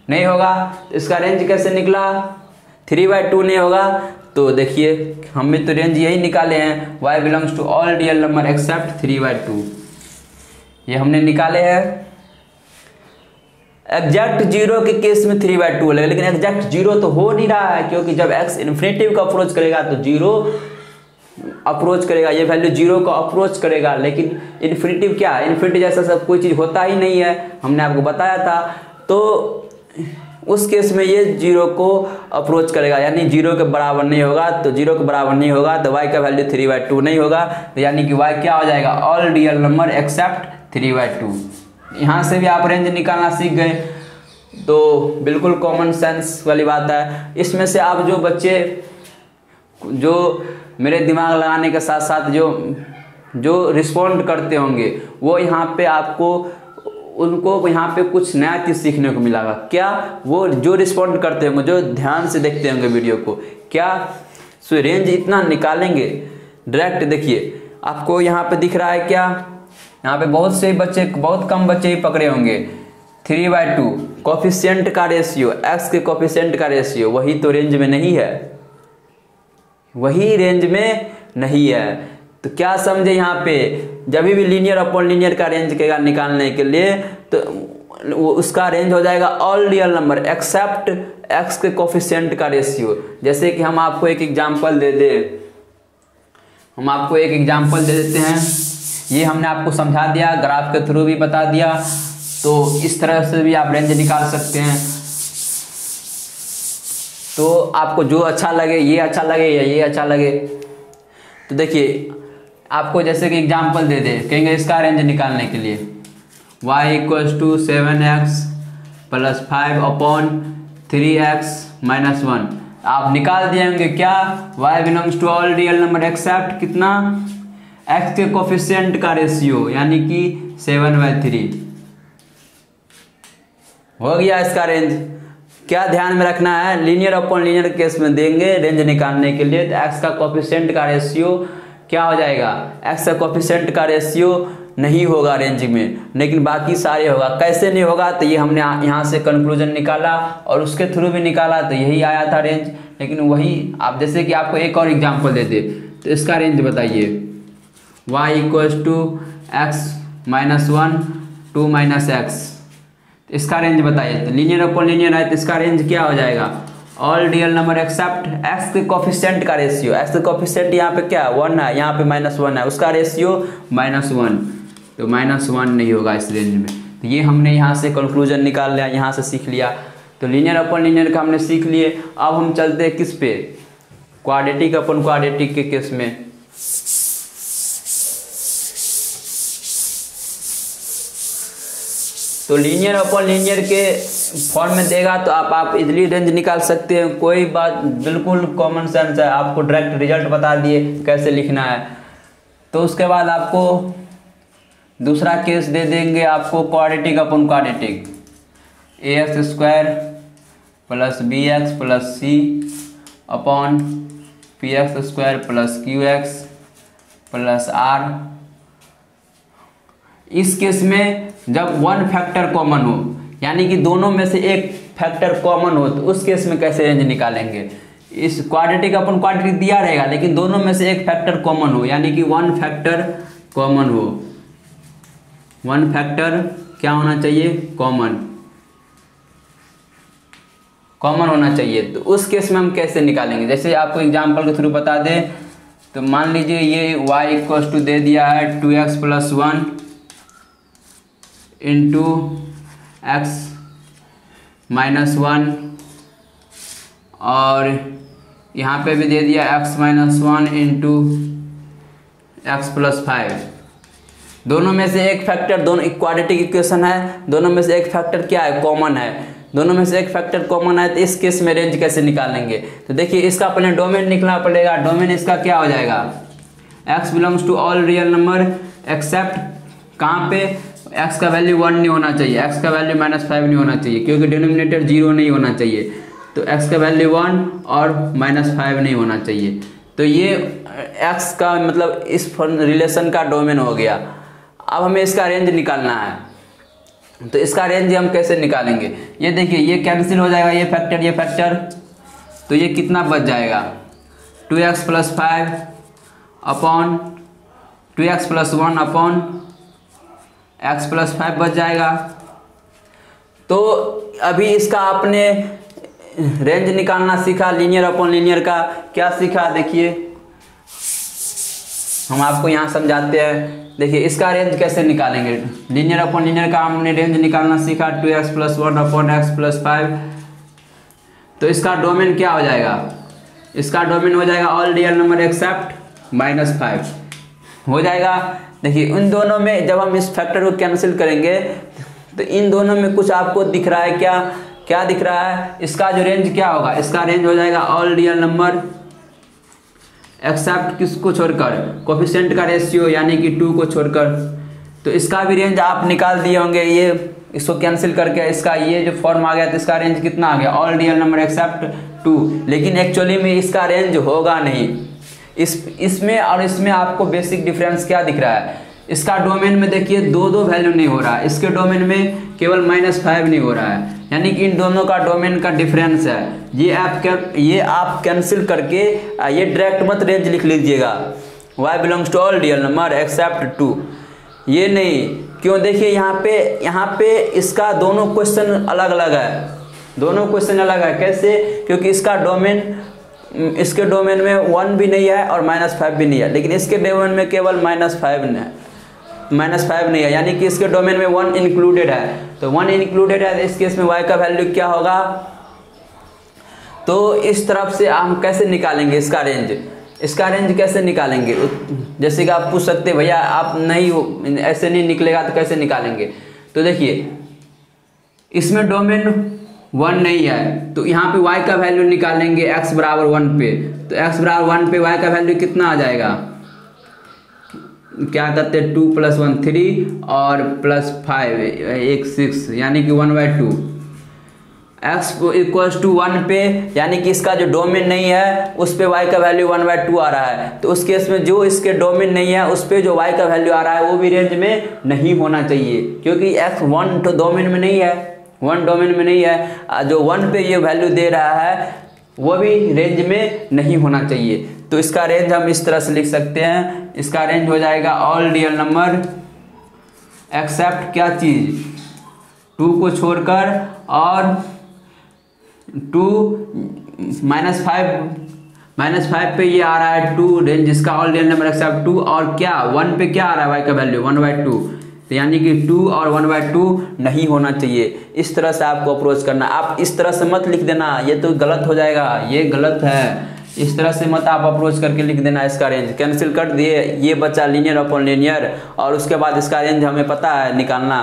नहीं होगा। तो इसका रेंज कैसे निकला, 3/2 नहीं होगा। तो देखिए हमने तो रेंज यही निकाले हैं, y belongs to all real number except 3/2, ये हमने निकाले हैं। एग्जैक्ट जीरो के केस में 3/2 लगेगा, लेकिन एग्जैक्ट जीरो तो हो नहीं रहा है, क्योंकि जब x इन्फिनेटिव का अप्रोच करेगा तो जीरो अप्रोच करेगा, ये वैल्यू जीरो को अप्रोच करेगा। लेकिन इन्फिनेटिव क्या है, इन्फिनिटी जैसा सब कोई चीज़ होता ही नहीं है, हमने आपको बताया था। तो उस केस में ये जीरो को अप्रोच करेगा, यानी जीरो के बराबर नहीं होगा। तो जीरो के बराबर नहीं होगा तो y का वैल्यू 3/2 नहीं होगा, तो यानी कि y क्या हो जाएगा, ऑल रियल नंबर एक्सेप्ट 3/2। यहाँ से भी आप रेंज निकालना सीख गए, तो बिल्कुल कॉमन सेंस वाली बात है। इसमें से आप जो बच्चे जो मेरे दिमाग लगाने के साथ साथ जो रिस्पॉन्ड करते होंगे, वो यहाँ पे आपको उनको यहाँ पे कुछ नया चीज़ सीखने को मिलेगा। क्या, वो जो रिस्पॉन्ड करते होंगे, जो ध्यान से देखते होंगे वीडियो को, क्या सो रेंज इतना निकालेंगे डायरेक्ट। देखिए आपको यहाँ पे दिख रहा है क्या, यहाँ पे बहुत से बच्चे, बहुत कम बच्चे ही पकड़े होंगे। 3/2 कोफिशिएंट का रेशियो, x के कोफिशिएंट का रेशियो, वही तो रेंज में नहीं है, वही रेंज में नहीं है। तो क्या समझे यहाँ पे, जब भी लीनियर अपॉन लीनियर का रेंज कहेगा निकालने के लिए, तो उसका रेंज हो जाएगा all real number accept x के कोफिशिएंट का रेशियो। जैसे कि हम आपको एक एग्जांपल दे दे, हम आपको एक एग्जांपल दे देते हैं। ये हमने आपको समझा दिया, ग्राफ के थ्रू भी बता दिया, तो इस तरह से भी आप रेंज निकाल सकते हैं। तो आपको जो अच्छा लगे, ये अच्छा लगे या ये अच्छा लगे, तो देखिए आपको जैसे कि एग्जांपल दे दे, कहेंगे इसका रेंज निकालने के लिए y = 7x + 5 / 3x - 1, आप निकाल दिए होंगे क्या, y belongs to all real number except कितना, x के कोफिशिएंट का रेशियो, यानी कि 7/3 हो गया इसका रेंज। क्या ध्यान में रखना है, लीनियर अपॉन लीनियर केस में देंगे रेंज निकालने के लिए, तो x का कोफिशिएंट का रेशियो क्या हो जाएगा, x का कोफिशिएंट का रेशियो नहीं होगा रेंज में, लेकिन बाकी सारे होगा। कैसे नहीं होगा, तो ये हमने यहाँ से कंक्लूजन निकाला और उसके थ्रू भी निकाला, तो यही आया था रेंज। लेकिन वही आप, जैसे कि आपको एक और एग्जांपल दे दे, तो इसका रेंज बताइए, y = x - 1 2 - x, इसका रेंज बताइए। तो लीनियर अपॉन लीनियर है, तो इसका रेंज क्या हो जाएगा, all real number accept x के कोफिशिएंट का रेशियो, x के कोफिशिएंट यहाँ पे क्या 1 है, यहाँ पे -1 है, उसका रेशियो -1, तो -1 नहीं होगा इस रेंज में। तो ये हमने यहाँ से कंक्लूजन निकाल लिया, यहाँ से सीख लिया। तो लीनियर अपन लीनियर का हमने सीख लिए। अब हम चलते हैं किस पे, क्वाड्रेटिक अपन क्वाड्रेटिक के केस में। तो लीनियर अपन लीनियर के फॉर्म में देगा तो आप इजीली रेंज निकाल सकते हैं, कोई बात बिल्कुल कॉमन सेंस है, आपको डायरेक्ट रिजल्ट बता दिए कैसे लिखना है। तो उसके बाद आपको दूसरा केस दे देंगे आपको quadratic upon quadratic, ax² plus bx plus c upon px² plus qx plus r। इस केस में जब वन फैक्टर कॉमन हो, यानी कि दोनों में से एक फैक्टर कॉमन हो, तो उस केस में कैसे रेंज निकालेंगे। इस क्वाड्रेटिक अपन क्वाड्रेटिक दिया रहेगा, लेकिन दोनों में से एक फैक्टर कॉमन हो, यानी कि वन फैक्टर कॉमन हो। वन फैक्टर क्या होना चाहिए, कॉमन होना चाहिए। तो उस केस में हम कैसे निकालेंगे, जैसे आपको एग्जांपल के थ्रू बता दें। तो मान लीजिए ये y इक्वल टू दे दिया है 2x plus 1 into x minus 1, और यहाँ पे भी दे दिया x minus 1 into x plus 5। दोनों में से एक फैक्टर, दोनों क्वाड्रेटिक इक्वेशन है, दोनों में से एक फैक्टर क्या है, कॉमन है। दोनों में से एक फैक्टर कॉमन है, तो इस केस में रेंज कैसे निकालेंगे। तो देखिए इसका अपने डोमेन निकलना पड़ेगा। डोमेन इसका क्या हो जाएगा, x belongs to all real number except, कहाँ पे, x का वैल्यू 1 नहीं होना चाहिए, x का वैल्यू -5 नहीं होना चाहिए, क्योंकि डिनोमिनेटर 0 नहीं होना चाहिए। तो x का वैल्यू 1 और -5 नहीं होना चाहिए। तो ये x का मतलब इस रिलेशन का डोमेन हो गया। अब हमें इसका रेंज निकालना है। तो इसका रेंज हम कैसे निकालेंगे, ये देखिए ये कैंसिल हो जाएगा, ये फैक्टर, तो ये कितना बच जाएगा, 2x plus 5 upon 2x plus 1 upon x plus 5 बच जाएगा। तो अभी इसका आपने रेंज निकालना सीखा, लीनियर अपॉन लीनियर का क्या सीखा, देखिए हम आपको यहाँ समझाते हैं। देखिए इसका रेंज कैसे निकालेंगे, लीनियर अपॉन लीनियर का हमने रेंज निकालना सीखा, 2x plus 1 upon x plus 5। तो इसका डोमेन क्या हो जाएगा, इसका डोमेन हो जाएगा ऑल रियल नंबर एक्सेप्ट -5 हो जाएगा। देखिए उन दोनों में जब हम इस फैक्टर को कैंसिल करेंगे तो इन दोनों में कुछ आपको दिख रहा है, क्या दिख रहा है, इसका जो रेंज क्या होगा, इसका रेंज हो जाएगा ऑल रियल नंबर एक्सेप्ट किसको छोड़कर, कोफिशिएंट का रेशियो यानी कि 2 को छोड़कर। तो इसका भी रेंज आप निकाल दिए होंगे, ये इसको कैंसिल करके इसका ये जो फॉर्म आ गया, तो इसका रेंज कितना आ गया, ऑल रियल नंबर एक्सेप्ट 2। लेकिन एक्चुअली में इसका रेंज होगा नहीं। इसमें और इसमें आपको बेसिक डिफरेंस क्या दिख रहा है, इसका डोमेन में देखिए दो वैल्यू नहीं हो रहा है, इसके डोमेन में केवल -5 नहीं हो रहा है, यानी कि इन दोनों का डोमेन का डिफरेंस है। ये आप कैंसिल करके ये डायरेक्ट मत रेंज लिख लीजिएगा, y belongs to all real number except 2, ये नहीं। क्यों, देखिए यहाँ पे इसका दोनों क्वेश्चन अलग अलग है, दोनों क्वेश्चन अलग है। कैसे, क्योंकि इसका डोमेन, इसके डोमेन में 1 भी नहीं है और -5 भी नहीं है, लेकिन इसके डोमेन में केवल -5 नहीं है, यानी कि इसके डोमेन में 1 इंक्लूडेड है। तो 1 इंक्लूडेड है, इस केस में y का वैल्यू क्या होगा। तो इस तरफ से हम कैसे निकालेंगे इसका रेंज, इसका रेंज कैसे निकालेंगे, जैसे कि आप पूछ सकते हैं भैया आप नहीं हो, ऐसे नहीं निकलेगा तो कैसे निकालेंगे। तो देखिए इसमें डोमेन 1 नहीं है, तो यहाँ पे y का वैल्यू निकालेंगे x बराबर 1 पे। तो x बराबर 1 पे y का वैल्यू कितना आ जाएगा, क्या करते हैं 2 + 1 3 और +5 1 6, यानी कि 1/2। x इक्वल्स टू 1 पे, यानी कि इसका जो डोमेन नहीं है उस पे y का वैल्यू 1/2 आ रहा है। तो उस केस में जो इसके डोमेन नहीं है उस पे जो y का वैल्यू आ रहा है वो भी रेंज में नहीं होना चाहिए, क्योंकि x 1 तो डोमेन में नहीं है, 1 डोमेन में नहीं है, जो 1 पे ये वैल्यू दे रहा है वो भी रेंज में नहीं होना चाहिए। तो इसका रेंज हम इस तरह से लिख सकते हैं, इसका रेंज हो जाएगा ऑल रियल नंबर एक्सेप्ट क्या चीज, 2 को छोड़कर, और 2 -5 पे ये आ रहा है 2 रेंज, जिसका ऑल रियल नंबर एक्सेप्ट 2, और क्या 1 पे क्या आ रहा है y का वैल्यू 1/2, तो यानी कि 2 और 1/2 नहीं होना चाहिए। इस तरह से आपको अप्रोच करना। आप इस तरह से मत लिख देना, ये तो गलत हो जाएगा, ये गलत है। इस तरह से मत आप अप्रोच करके लिख देना इसका रेंज। कैंसिल कर दिए, ये बचा लीनियर अपॉन लीनियर, और उसके बाद इसका रेंज हमें पता है निकालना,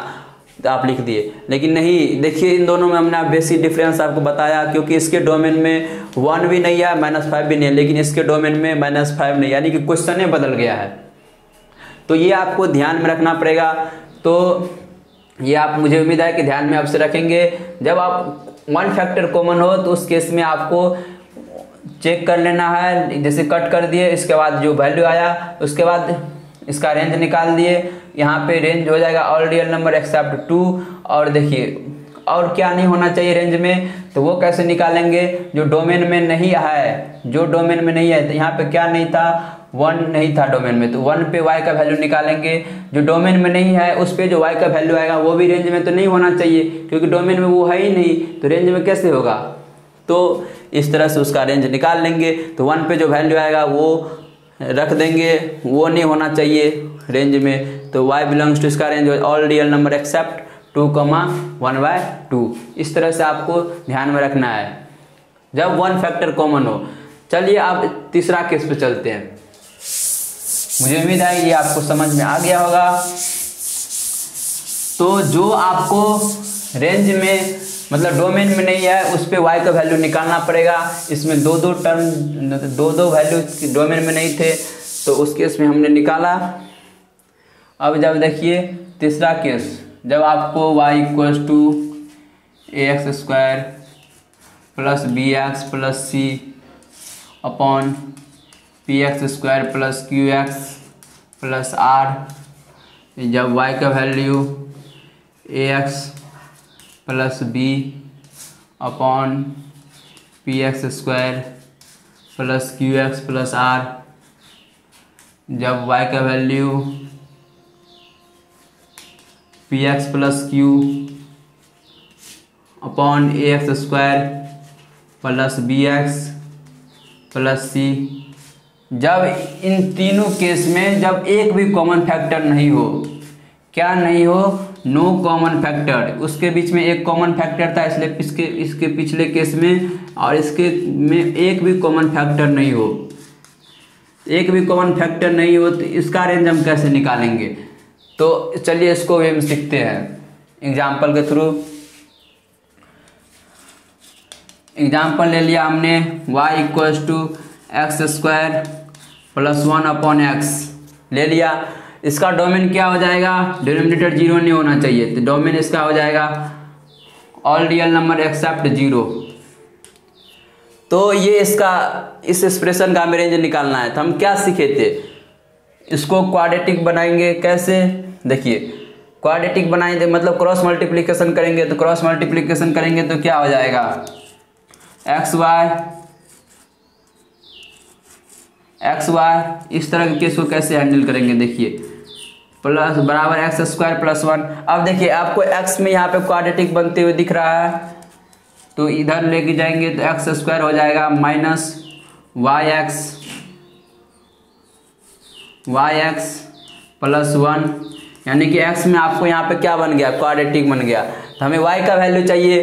तो आप लिख दिए। लेकिन नहीं, देखिए इन दोनों में हमने बेसिक डिफरेंस आपको बताया, क्योंकि इसके डोमेन में 1 भी नहीं है, -5 भी नहीं है, लेकिन इसके डोमेन में -5 नहीं, यानी कि क्वेश्चन ही बदल गया है। तो ये आपको ध्यान में रखना पड़ेगा। तो ये आप, मुझे उम्मीद है कि ध्यान में आपसे रखेंगे। जब आप 1 फैक्टर कॉमन हो तो उस केस में आपको चेक कर लेना है। जैसे कट कर दिए, इसके बाद जो वैल्यू आया उसके बाद इसका रेंज निकाल दिए। यहाँ पे रेंज हो जाएगा ऑल रियल नंबर एक्सेप्ट 2। और देखिए और क्या नहीं होना चाहिए रेंज में, तो वो कैसे निकालेंगे, जो डोमेन में नहीं है, जो डोमेन में नहीं है। तो यहाँ पे क्या नहीं था, 1 नहीं था डोमेन में, तो 1 पे y का वैल्यू निकालेंगे। जो डोमेन में नहीं है उस पे जो y का वैल्यू आएगा वो भी रेंज में तो नहीं होना चाहिए, क्योंकि डोमेन में वो है ही नहीं, तो रेंज में कैसे होगा। तो इस तरह से उसका रेंज निकाल लेंगे। तो 1 पे जो वैल्यू आएगा वो रख देंगे, वो नहीं होना चाहिए रेंज में। तो y बिलोंग्स टू इसका range all real number except 2, 1/2। इस तरह से आपको ध्यान में रखना है जब 1 फैक्टर कॉमन हो। चलिए अब तीसरा केस पे चलते हैं। मुझे उम्मीद है ये आपको समझ में आ गया होगा। तो जो आपको रेंज में मतलब डोमेन में नहीं है उस पे y का वैल्यू निकालना पड़ेगा। इसमें दो दो वैल्यू डोमेन में नहीं थे, तो उस केस में हमने निकाला। अब जब देखिए तीसरा केस, जब आपको y = ax² + bx + c upon px² + qx + r, जब y का value ax + b upon px² + qx + r, जब y का value px + q upon ax² + bx + c, जब इन तीनों केस में जब एक भी कॉमन फैक्टर नहीं हो, क्या नहीं हो, नो कॉमन फैक्टर। उसके बीच में एक कॉमन फैक्टर था, इसलिए इसके पिछले केस में और इसके में एक भी कॉमन फैक्टर नहीं हो, एक भी कॉमन फैक्टर नहीं हो, तो इसका रेंज हम कैसे निकालेंगे। तो चलिए इसको भी हम सीखते हैं एग्जाम्पल के थ्रू। एग्जाम्पल ले लिया हमने, y = x² + 1 अपॉन x ले लिया। इसका डोमेन क्या हो जाएगा, डिनोमिनेटर 0 नहीं होना चाहिए, तो डोमेन इसका हो जाएगा ऑल रियल नंबर एक्सेप्ट 0। तो ये इसका इस एक्सप्रेशन का हमें रेंज निकालना है। तो हम क्या सीखे थे, इसको क्वाड्रेटिक बनाएंगे। कैसे, देखिए क्वाड्रेटिक बनाएंगे मतलब क्रॉस मल्टीप्लिकेशन करेंगे। तो क्रॉस मल्टीप्लिकेशन करेंगे तो क्या हो जाएगा, xy इस तरह के केस को कैसे हैंडल करेंगे, देखिए प्लस बराबर x² + 1। अब देखिए आपको x में यहाँ पे क्वाड्रेटिक बनते हुए दिख रहा है, तो इधर लेके जाएंगे तो x² हो जाएगा -yx + 1, यानी कि x में आपको यहाँ पे क्या बन गया, क्वाड्रेटिक बन गया। तो हमें y का वैल्यू चाहिए,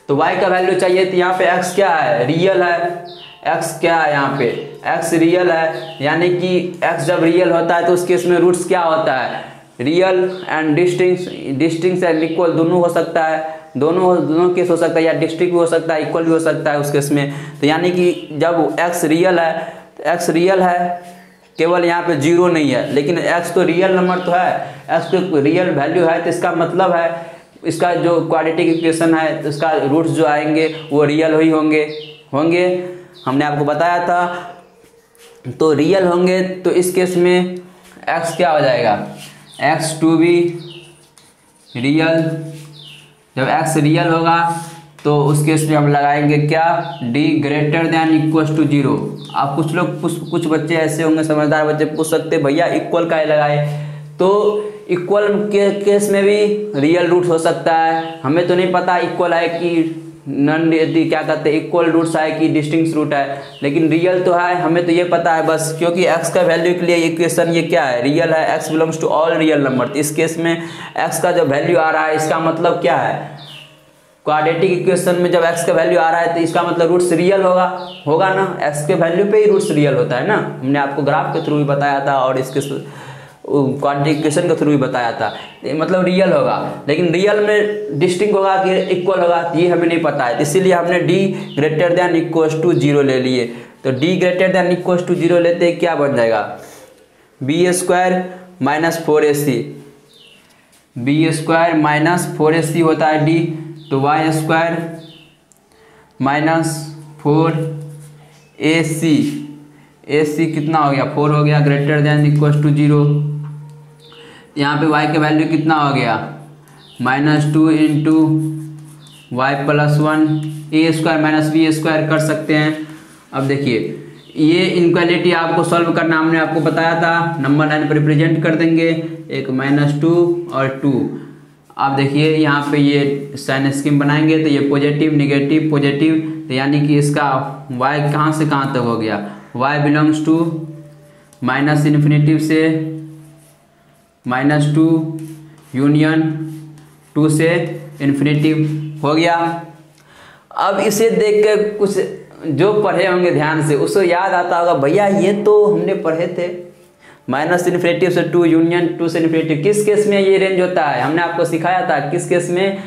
तो y का वैल्यू चाहिए, तो यहाँ पे x क्या है, रियल है। x क्या है, यहाँ पे x रियल है, यानी कि x जब रियल होता है तो उस केस में रूट्स क्या होता है, real and distinct and equal दोनों हो सकता है, दोनों केस हो सकता है, या डिस्टिंक्ट भी हो सकता है, इक्वल भी हो सकता है उस केस में। तो यानी कि जब x रियल है, तो x रियल है, केवल यहाँ पे 0 नहीं है, लेकिन x तो रियल नंबर तो है, x तो रियल वैल्यू है, तो इसका मतलब है इसका जो क्वाड्रेटिक इक्वेशन है तो इसका रूट्स जो आएंगे वो रियल ही होंगे। हमने आपको बताया था, तो रियल होंगे, तो इस केस में x क्या हो जाएगा, x टू बी रियल। जब x रियल होगा तो उस केस में हम लगाएंगे क्या, d > 0। आप कुछ बच्चे ऐसे होंगे, समझदार बच्चे पूछ सकते भैया इक्वल का लगाए, तो इक्वल के केस में भी रियल रूट हो सकता है। हमें तो नहीं पता इक्वल है कि नॉन क्या कहते हैं इक्वल रूट्स है कि डिस्टिंक्ट रूट है, लेकिन रियल तो है, हमें तो ये पता है बस, क्योंकि x का वैल्यू के लिए इक्वेशन ये क्या है, रियल है, x belongs to all real number. तो इस केस में x का जो वैल्यू आ रहा है इसका मतलब क्या है, क्वाड्रेटिक इक्वेशन में जब x का वैल्यू आ रहा है तो इसका मतलब रूट्स रियल होगा ना, x के वैल्यू पे ही रूट्स रियल होता है ना, हमने आपको ग्राफ के थ्रू भी बताया था और इसके क्वाड्रेटिक इक्वेशन के थ्रू भी बताया था, मतलब रियल होगा। लेकिन रियल में डिस्टिंक्ट होगा कि इक्वल होगा ये हमें नहीं पता है, इसीलिए हमने d greater than equals to 0 ले लिए। तो d greater than equals to 0 लेते क्या बन जाएगा, b square minus 4ac, b square minus 4ac होता है d, तो y square minus 4ac, ac कितना हो गया 4 हो गया, ग्रेटर देन इक्वल्स टू 0। यहाँ पे y का वैल्यू कितना हो गया -2 इंटू वाई प्लस 1, ए स्क्वायर माइनस बी स्क्वायर कर सकते हैं। अब देखिए ये इनक्वालिटी आपको सॉल्व करना हमने आपको बताया था, नंबर लाइन पर रिप्रेजेंट कर देंगे, एक -2 और 2। अब देखिए यहाँ पे ये साइन स्कीम बनाएंगे तो ये पॉजिटिव नेगेटिव पॉजिटिव, तो यानी कि इसका y कहाँ से कहाँ तक हो गया, y belongs to minus infinitive से -2 यूनियन 2 से इन्फिनिटिव हो गया। अब इसे देख कर कुछ जो पढ़े होंगे ध्यान से उसको याद आता होगा, भैया ये तो हमने पढ़े थे, माइनस इन्फिनिटिव से 2 यूनियन 2 से इन्फिनिटिव, किस केस में ये रेंज होता है, हमने आपको सिखाया था किस केस में,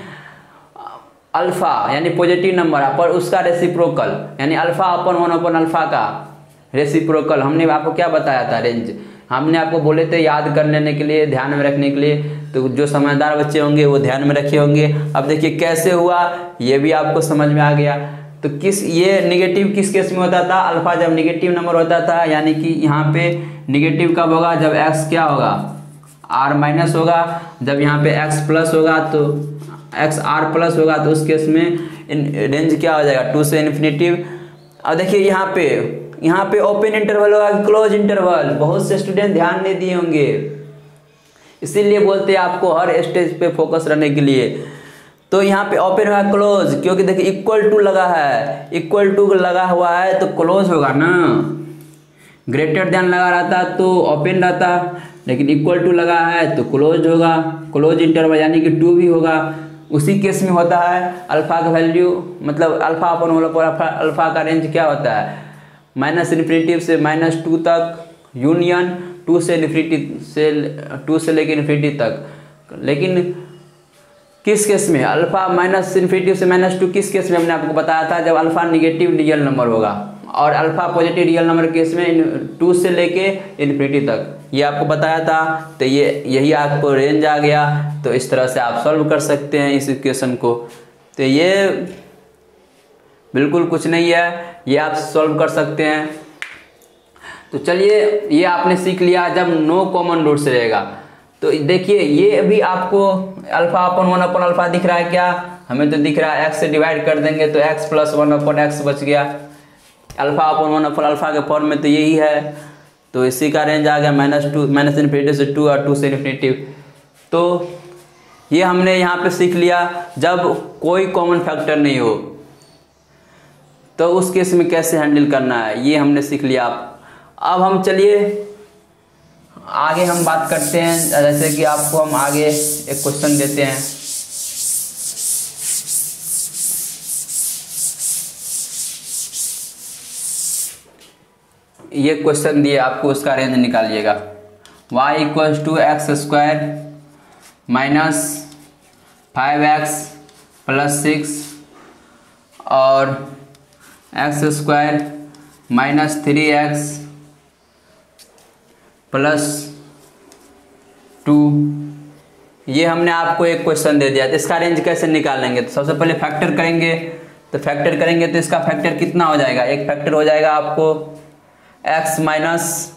अल्फा यानी पॉजिटिव नंबर पर उसका रेसिप्रोकल, यानी अल्फा अपन 1 अपन अल्फा का रेसिप्रोकल, हमने आपको क्या बताया था रेंज, हमने आपको बोले थे याद कर लेने के लिए, ध्यान में रखने के लिए, तो जो समझदार बच्चे होंगे वो ध्यान में रखे होंगे। अब देखिए कैसे हुआ ये भी आपको समझ में आ गया। तो किस ये नेगेटिव किस केस में होता था, अल्फा जब नेगेटिव नंबर होता था, यानी कि यहाँ पे नेगेटिव कब होगा, जब x क्या होगा r माइनस होगा, जब यहाँ पे x प्लस होगा तो x r प्लस होगा, तो उस केस में रेंज क्या हो जाएगा 2 से इन्फिनिटिव। अब देखिए यहाँ पे ओपन इंटरवल होगा कि क्लोज इंटरवल, बहुत से स्टूडेंट ध्यान नहीं दिए होंगे, इसीलिए बोलते हैं आपको हर स्टेज पे फोकस रहने के लिए। तो यहाँ पे ओपन होगा क्लोज, क्योंकि देखिए इक्वल टू लगा है, इक्वल टू लगा हुआ है तो क्लोज होगा ना, ग्रेटर देन लगा रहता तो ओपन रहता, लेकिन इक्वल टू लगा है तो क्लोज होगा, क्लोज इंटरवल यानी कि 2 भी होगा। उसी केस में होता है अल्फा का वैल्यू, मतलब अल्फा अपन होल अल्फा का रेंज क्या होता है, माइनस इन्फिनिटिव से -2 तक यूनियन 2 से इन्फिनिटी से 2 से लेकर इन्फिनिटी तक। लेकिन किस केस में अल्फा माइनस इन्फिनिटिव से -2 किस केस में हमने आपको बताया था, जब अल्फा निगेटिव रियल नंबर होगा, और alpha positive real number case में 2 से लेके इन्फिनिटी तक, ये आपको बताया था। तो ये यही आपको रेंज आ गया, तो इस तरह से आप सॉल्व कर सकते हैं इस इक्वेशन को। तो ये बिल्कुल कुछ नहीं है, ये आप सॉल्व कर सकते हैं। तो चलिए ये आपने सीख लिया, जब नो कॉमन रूट्स रहेगा तो देखिए ये भी आपको अल्फा अपन 1 अपन अल्फा दिख रहा है क्या, हमें तो दिख रहा है, x से डिवाइड कर देंगे तो x प्लस 1 अपन x बच गया, अल्फा अपन 1 अपन अल्फा के फॉर्म में तो यही है। तो इसी का रेंज आ गया -2 माइनस इन्फिनिटी से 2 और 2 से इन्फिनिटी। तो ये हमने यहाँ पे सीख लिया, जब कोई कॉमन फैक्टर नहीं हो तो उस केस में कैसे हैंडल करना है, ये हमने सीख लिया। अब हम चलिए आगे हम बात करते हैं, जैसे कि आपको हम आगे एक क्वेश्चन देते हैं। ये क्वेश्चन दिए आपको, उसका रेंज निकालिएगा, y equals to x² minus 5x plus 6 और x² माइनस 3x प्लस 2। ये हमने आपको एक क्वेश्चन दे दिया, तो इसका रेंज कैसे निकालेंगे, तो सबसे पहले फैक्टर करेंगे। तो फैक्टर करेंगे तो इसका फैक्टर कितना हो जाएगा, एक फैक्टर हो जाएगा आपको x माइनस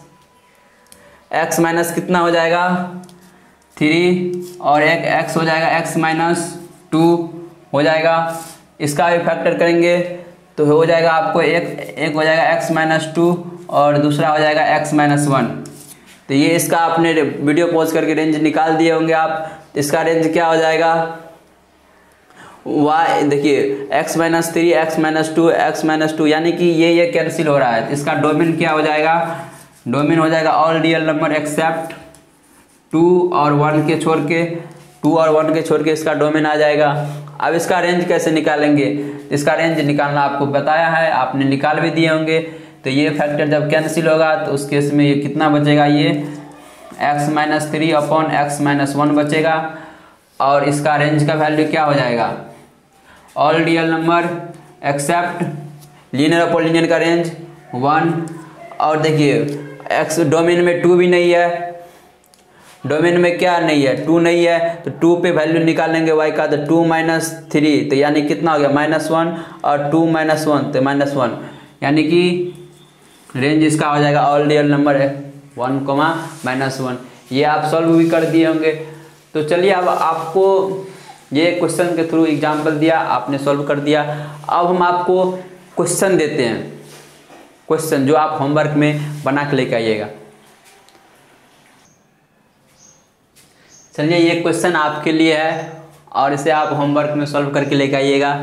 कितना हो जाएगा 3, और एक x हो जाएगा x माइनस 2 हो जाएगा। इसका भी फैक्टर करेंगे तो हो जाएगा आपको एक हो जाएगा x माइनस 2 और दूसरा हो जाएगा x माइनस 1। तो ये इसका आपने वीडियो पॉज करके रेंज निकाल दिए होंगे आप। इसका रेंज क्या हो जाएगा वाई देखिए x minus 3 x minus 2 x minus 2 यानी कि ये कैंसिल हो रहा है। इसका डोमेन क्या हो जाएगा, डोमेन हो जाएगा ऑल रियल नंबर एक्सेप्ट 2 और 1 के छोड़ के, 2 और 1 के छोड़ के इसका डोमेन आ जाएगा। अब इसका रेंज कैसे निकालेंगे, इसका रेंज निकालना आपको बताया है, आपने निकाल भी दिए होंगे। तो ये फैक्टर जब कैंसिल होगा तो उस केस में ये कितना बचेगा, ये x minus 3 upon x minus 1 बचेगा। और इसका रेंज का वैल्यू क्या हो जाएगा, all real number accept linear upon linear का रेंज 1। और देखिए x डोमेन में 2 भी नहीं है, डोमेन में क्या नहीं है, 2 नहीं है, तो 2 पे वैल्यू निकालेंगे y का, तो 2 माइनस 3 तो यानी कितना हो गया -1 और 2 माइनस 1 तो -1, यानी कि रेंज इसका हो जाएगा ऑल रियल नंबर 1, -1। ये आप सॉल्व भी कर दिए होंगे। तो चलिए अब आपको ये क्वेश्चन के थ्रू एग्जाम्पल दिया, आपने सॉल्व कर दिया। अब हम आपको क्वेश्चन देते हैं, क्वेश्चन जो आप होमवर्क में बना के लेके आइएगा। चलिए ये क्वेश्चन आपके लिए है और इसे आप होमवर्क में सॉल्व करके लेके आइएगा।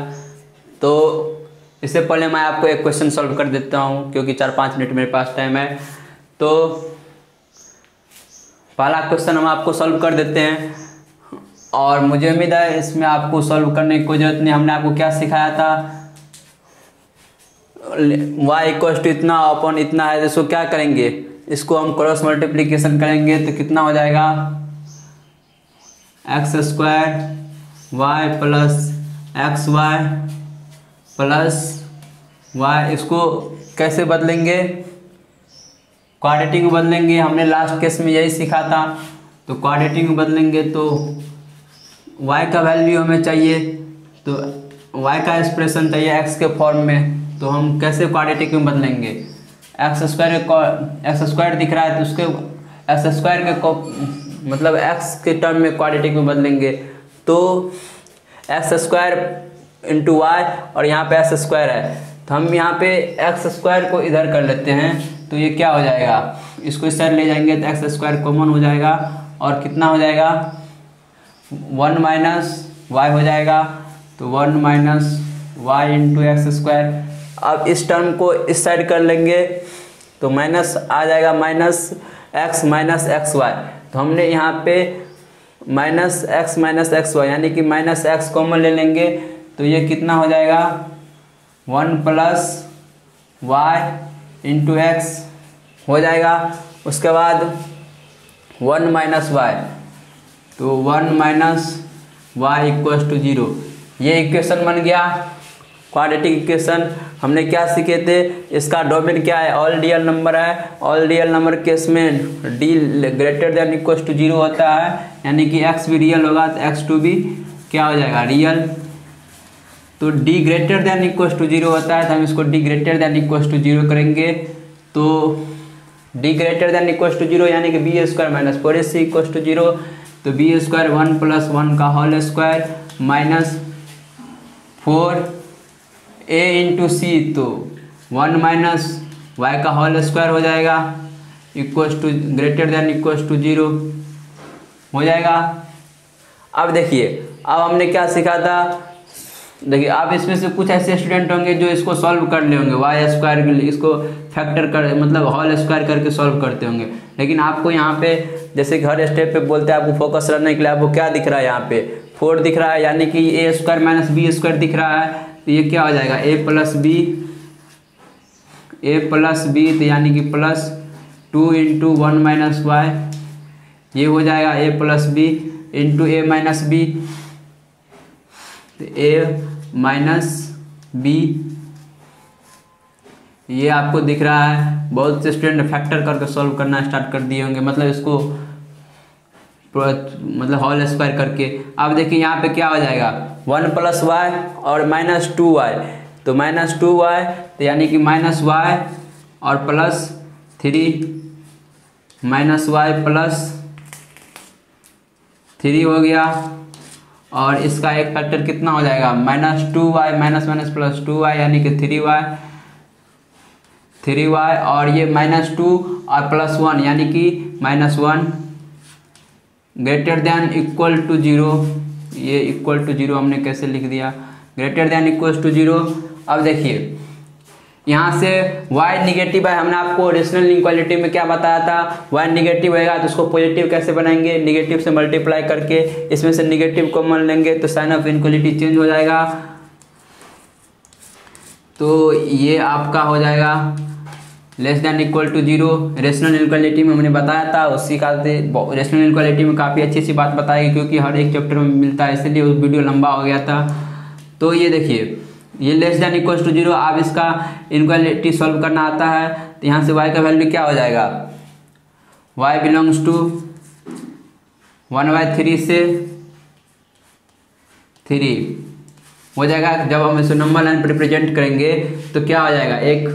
तो इससे पहले मैं आपको एक क्वेश्चन सॉल्व कर देता हूँ क्योंकि 4-5 मिनट मेरे पास टाइम है। तो पहला क्वेश्चन हम आपको सॉल्व कर देते हैं और मुझे उम्मीद है इसमें आपको सॉल्व करने की कोई जरूरत नहीं। हमने आपको क्या सिखाया था, y इक्वल टू इतना अपॉन इतना है, इसको क्या करेंगे, इसको हम क्रॉस मल्टीप्लिकेशन करेंगे तो कितना हो जाएगा x² y plus xy plus y। इसको कैसे बदलेंगे, क्वाड्रेटिक में बदलेंगे। हमने लास्ट केस में यही सीखा था। तो क्वाड्रेटिक में बदलेंगे तो y का वैल्यू हमें चाहिए, तो y का एक्सप्रेशन चाहिए x के फॉर्म में। तो हम कैसे क्वाड्रेटिक में बदलेंगे, x² दिख रहा है तो उसके x² के मतलब x के टर्म में क्वाड्रेटिक में बदलेंगे। तो x² इंटू वाई और यहाँ पे x² है, तो हम यहाँ पे x² को इधर कर लेते हैं। तो ये क्या हो जाएगा, इसको इस साइड ले जाएंगे तो x² कॉमन हो जाएगा और कितना हो जाएगा 1 माइनस वाई हो जाएगा। तो 1 माइनस वाई इंटू x²। अब इस टर्म को इस साइड कर लेंगे तो माइनस आ जाएगा, माइनस x माइनस xy। तो हमने यहाँ पे माइनस x माइनस xy यानी कि माइनस x कॉमन ले लेंगे तो ये कितना हो जाएगा 1 प्लस y इंटू एक्स हो जाएगा। उसके बाद 1 माइनस वाई, तो 1 माइनस वाई इक्वल टू 0। ये इक्वेशन बन गया क्वाड्रेटिक इक्वेशन। हमने क्या सीखे थे, इसका डोमेन क्या है, ऑल रियल नंबर है। ऑल रियल नंबर केस में d greater than equal to 0 होता है, यानी कि x भी रियल होगा तो x2 भी क्या हो जाएगा रियल। तो d greater than equal to 0 होता है तो हम इसको d greater than equal to 0 करेंगे। तो d greater than equal to 0 यानी कि b² minus 4ac equal to 0। तो b² 1 प्लस 1 का whole square minus 4a into C, तो 1 माइनस वाई का होल स्क्वायर हो जाएगा equal to greater than equal to 0 हो जाएगा। अब देखिए अब हमने क्या सीखा था, देखिए आप इसमें से कुछ ऐसे स्टूडेंट होंगे जो इसको सॉल्व कर ले होंगे, y² के लिए इसको फैक्टर कर मतलब होल स्क्वायर करके सॉल्व करते होंगे। लेकिन आपको यहाँ पे जैसे कि हर स्टेप पे बोलते हैं आपको फोकस करने के लिए, आपको क्या दिख रहा है, यहाँ पे 4 दिख रहा है यानी कि a² माइनस b² दिख रहा है। तो ये क्या हो जाएगा a प्लस b, तो यानी कि प्लस 2 इंटू 1 माइनस वाई, ये हो जाएगा a plus B into a minus B, तो a माइनस बी ये आपको दिख रहा है। बहुत से स्टूडेंट फैक्टर करके सॉल्व करना स्टार्ट कर दिए होंगे, मतलब इसको मतलब होल स्क्वायर करके। अब देखिए यहाँ पे क्या हो जाएगा 1 प्लस वाई और माइनस 2y, तो माइनस 2y तो यानी कि माइनस वाई और प्लस 3 माइनस वाई प्लस 3 हो गया। और इसका एक फैक्टर कितना हो जाएगा -2y minus minus plus 2y यानी कि 3y और ये -2 और प्लस 1 यानी कि -1 ग्रेटर देन इक्वल टू 0 ये इक्वल टू 0 हमने कैसे लिख दिया, ग्रेटर देन इक्वल टू 0। अब देखिए यहाँ से y निगेटिव है, हमने आपको रेशनल इनइक्वालिटी में क्या बताया था, y निगेटिव होगा तो उसको पॉजिटिव कैसे बनाएंगे, निगेटिव से मल्टीप्लाई करके, इसमें से निगेटिव कॉमन लेंगे तो साइन ऑफ इनइक्वालिटी चेंज हो जाएगा। तो ये आपका हो जाएगा less than equal to 0। Rational inequality में हमने बताया था, उसी का रेशनल इनइक्वालिटी में काफ़ी अच्छी सी बात बताई क्योंकि हर एक चैप्टर में मिलता है, इसलिए वो वीडियो लंबा हो गया था। तो ये देखिए ये लेस देन इक्वल टू 0, आप इसका इनइक्वालिटी सॉल्व करना आता है तो यहाँ से y का वैल्यू क्या हो जाएगा, y बिलोंग्स टू 1/3 से 3 हो जाएगा। जब हम इसे नंबर लाइन पर रिप्रेजेंट करेंगे तो क्या हो जाएगा, एक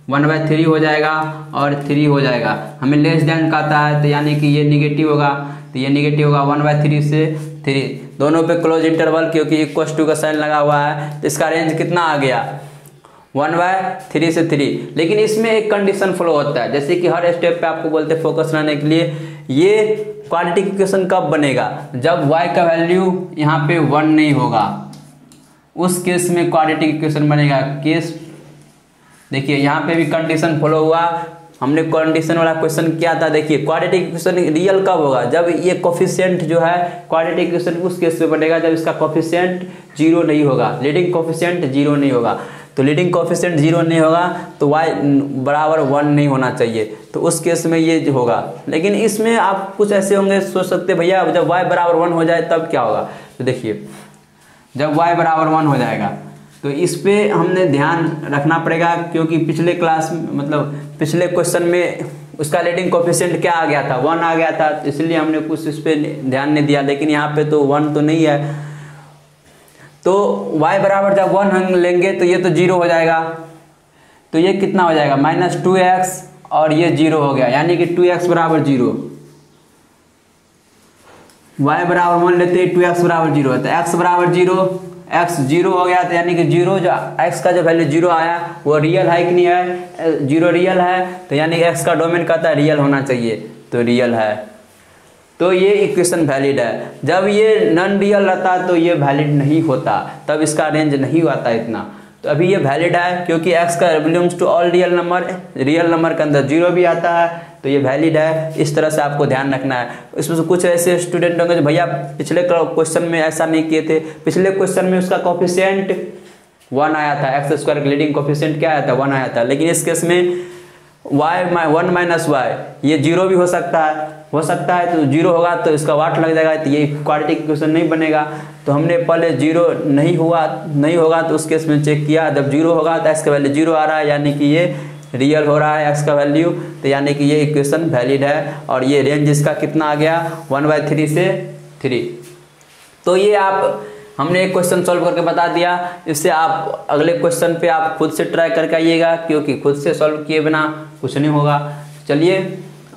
1/3 हो जाएगा और 3 हो जाएगा। हमें लेस देन का आता है तो यानी कि ये निगेटिव होगा, तो ये निगेटिव होगा 1/3 से 3, दोनों पे क्लोज इंटरवल क्योंकि इक्वल टू का साइन लगा हुआ है तो इसका रेंज कितना आ गया 1/3 से 3। लेकिन इसमें एक कंडीशन फॉलो होता है, जैसे कि हर स्टेप पे आपको बोलते हैं फोकस रहने के लिए, ये क्वाड्रेटिक इक्वेशन कब बनेगा, जब y का वैल्यू यहाँ पे 1 नहीं होगा, उस केस में क्वाड्रेटिक इक्वेशन बनेगा। केस देखिए यहाँ पे भी कंडीशन फॉलो हुआ, हमने कंडीशन वाला क्वेश्चन किया था। देखिए क्वाड्रेटिक इक्वेशन रियल कब होगा, जब ये कोफिशिएंट जो है क्वाड्रेटिक इक्वेशन उस केस में बनेगा जब इसका कोफिशिएंट 0 नहीं होगा, लीडिंग कोफिशिएंट 0 नहीं होगा। तो लीडिंग कोफिशिएंट 0 नहीं होगा तो y बराबर 1 नहीं होना चाहिए, तो उस केस में ये होगा। लेकिन इसमें आप कुछ ऐसे होंगे सोच सकते भैया जब y बराबर 1 हो जाए तब क्या होगा, तो देखिए जब y बराबर 1 हो जाएगा तो इस पे हमने ध्यान रखना पड़ेगा क्योंकि पिछले क्लास मतलब पिछले क्वेश्चन में उसका लीडिंग कोफिशिएंट क्या आ गया था, 1 आ गया था, इसलिए हमने कुछ इस पे ध्यान नहीं दिया। लेकिन यहाँ पे तो 1 तो नहीं है, तो y बराबर जब 1 हम लेंगे तो ये तो 0 हो जाएगा, तो ये कितना हो जाएगा -2x और ये 0 हो गया, यानी कि 2x बराबर 0। y बराबर 1 लेते हैं 2x बराबर 0 है तो x बराबर 0, x 0 हो गया तो यानी कि 0 जो x का जो वैल्यू 0 आया वो रियल है कि नहीं है, 0 रियल है तो यानी कि x का डोमेन कहता है रियल होना चाहिए, तो रियल है, तो ये इक्वेशन वैलिड है। जब ये नॉन रियल रहता तो ये वैलिड नहीं होता, तब इसका रेंज नहीं आता इतना। तो अभी ये वैलिड है क्योंकि x का belongs to all real number, real number के अंदर 0 भी आता है तो ये वैलिड है। इस तरह से आपको ध्यान रखना है। इसमें से कुछ ऐसे स्टूडेंट होंगे जो भैया पिछले क्वेश्चन में ऐसा नहीं किए थे, पिछले क्वेश्चन में उसका कोफिशिएंट 1 आया था, एक्स स्क्वायर का लीडिंग कोफिशिएंट क्या आया था 1 आया था, लेकिन इस केस में 1 माइनस y ये 0 भी हो सकता है तो 0 होगा तो इसका वाट लग जाएगा, तो ये क्वाड्रेटिक इक्वेशन नहीं बनेगा। तो हमने पहले 0 नहीं होगा तो उस केस में चेक किया, जब 0 होगा तो x का वैल्यू 0 आ रहा है यानी कि ये रियल हो रहा है x का वैल्यू, तो यानी कि ये इक्वेशन वैलिड है। और ये रेंज इसका कितना आ गया 1/3 से 3। तो ये हमने एक क्वेश्चन सॉल्व करके बता दिया, इससे आप अगले क्वेश्चन पे आप खुद से ट्राई करके आइएगा क्योंकि खुद से सॉल्व किए बिना कुछ नहीं होगा। चलिए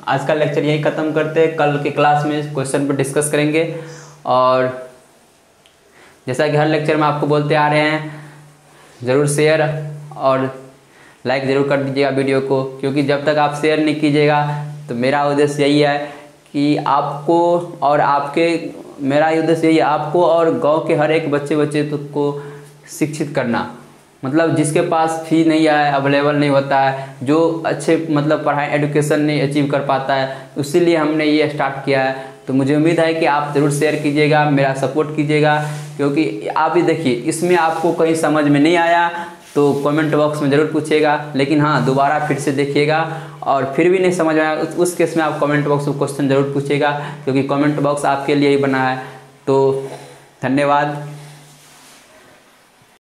आज का लेक्चर यही ख़त्म करते हैं, कल की क्लास में क्वेश्चन पर डिस्कस करेंगे। और जैसा कि हर लेक्चर में आपको बोलते आ रहे हैं, ज़रूर शेयर और लाइक ज़रूर कर दीजिएगा वीडियो को, क्योंकि जब तक आप शेयर नहीं कीजिएगा तो मेरा उद्देश्य यही है कि आपको और मेरा उद्देश्य यही है आपको और गांव के हर एक बच्चे को शिक्षित करना। मतलब जिसके पास फी नहीं है, अवेलेबल नहीं होता है, जो अच्छे मतलब पढ़ाई एजुकेशन नहीं अचीव कर पाता है, इसीलिए हमने ये स्टार्ट किया है। तो मुझे उम्मीद है कि आप ज़रूर शेयर कीजिएगा, मेरा सपोर्ट कीजिएगा, क्योंकि आप भी देखिए इसमें आपको कहीं समझ में नहीं आया तो कमेंट बॉक्स में ज़रूर पूछिएगा, लेकिन हाँ दोबारा फिर से देखिएगा, और फिर भी नहीं समझ में आया उस केस में आप कमेंट बॉक्स में क्वेश्चन ज़रूर पूछिएगा, क्योंकि कमेंट बॉक्स आपके लिए ही बना है। तो धन्यवाद।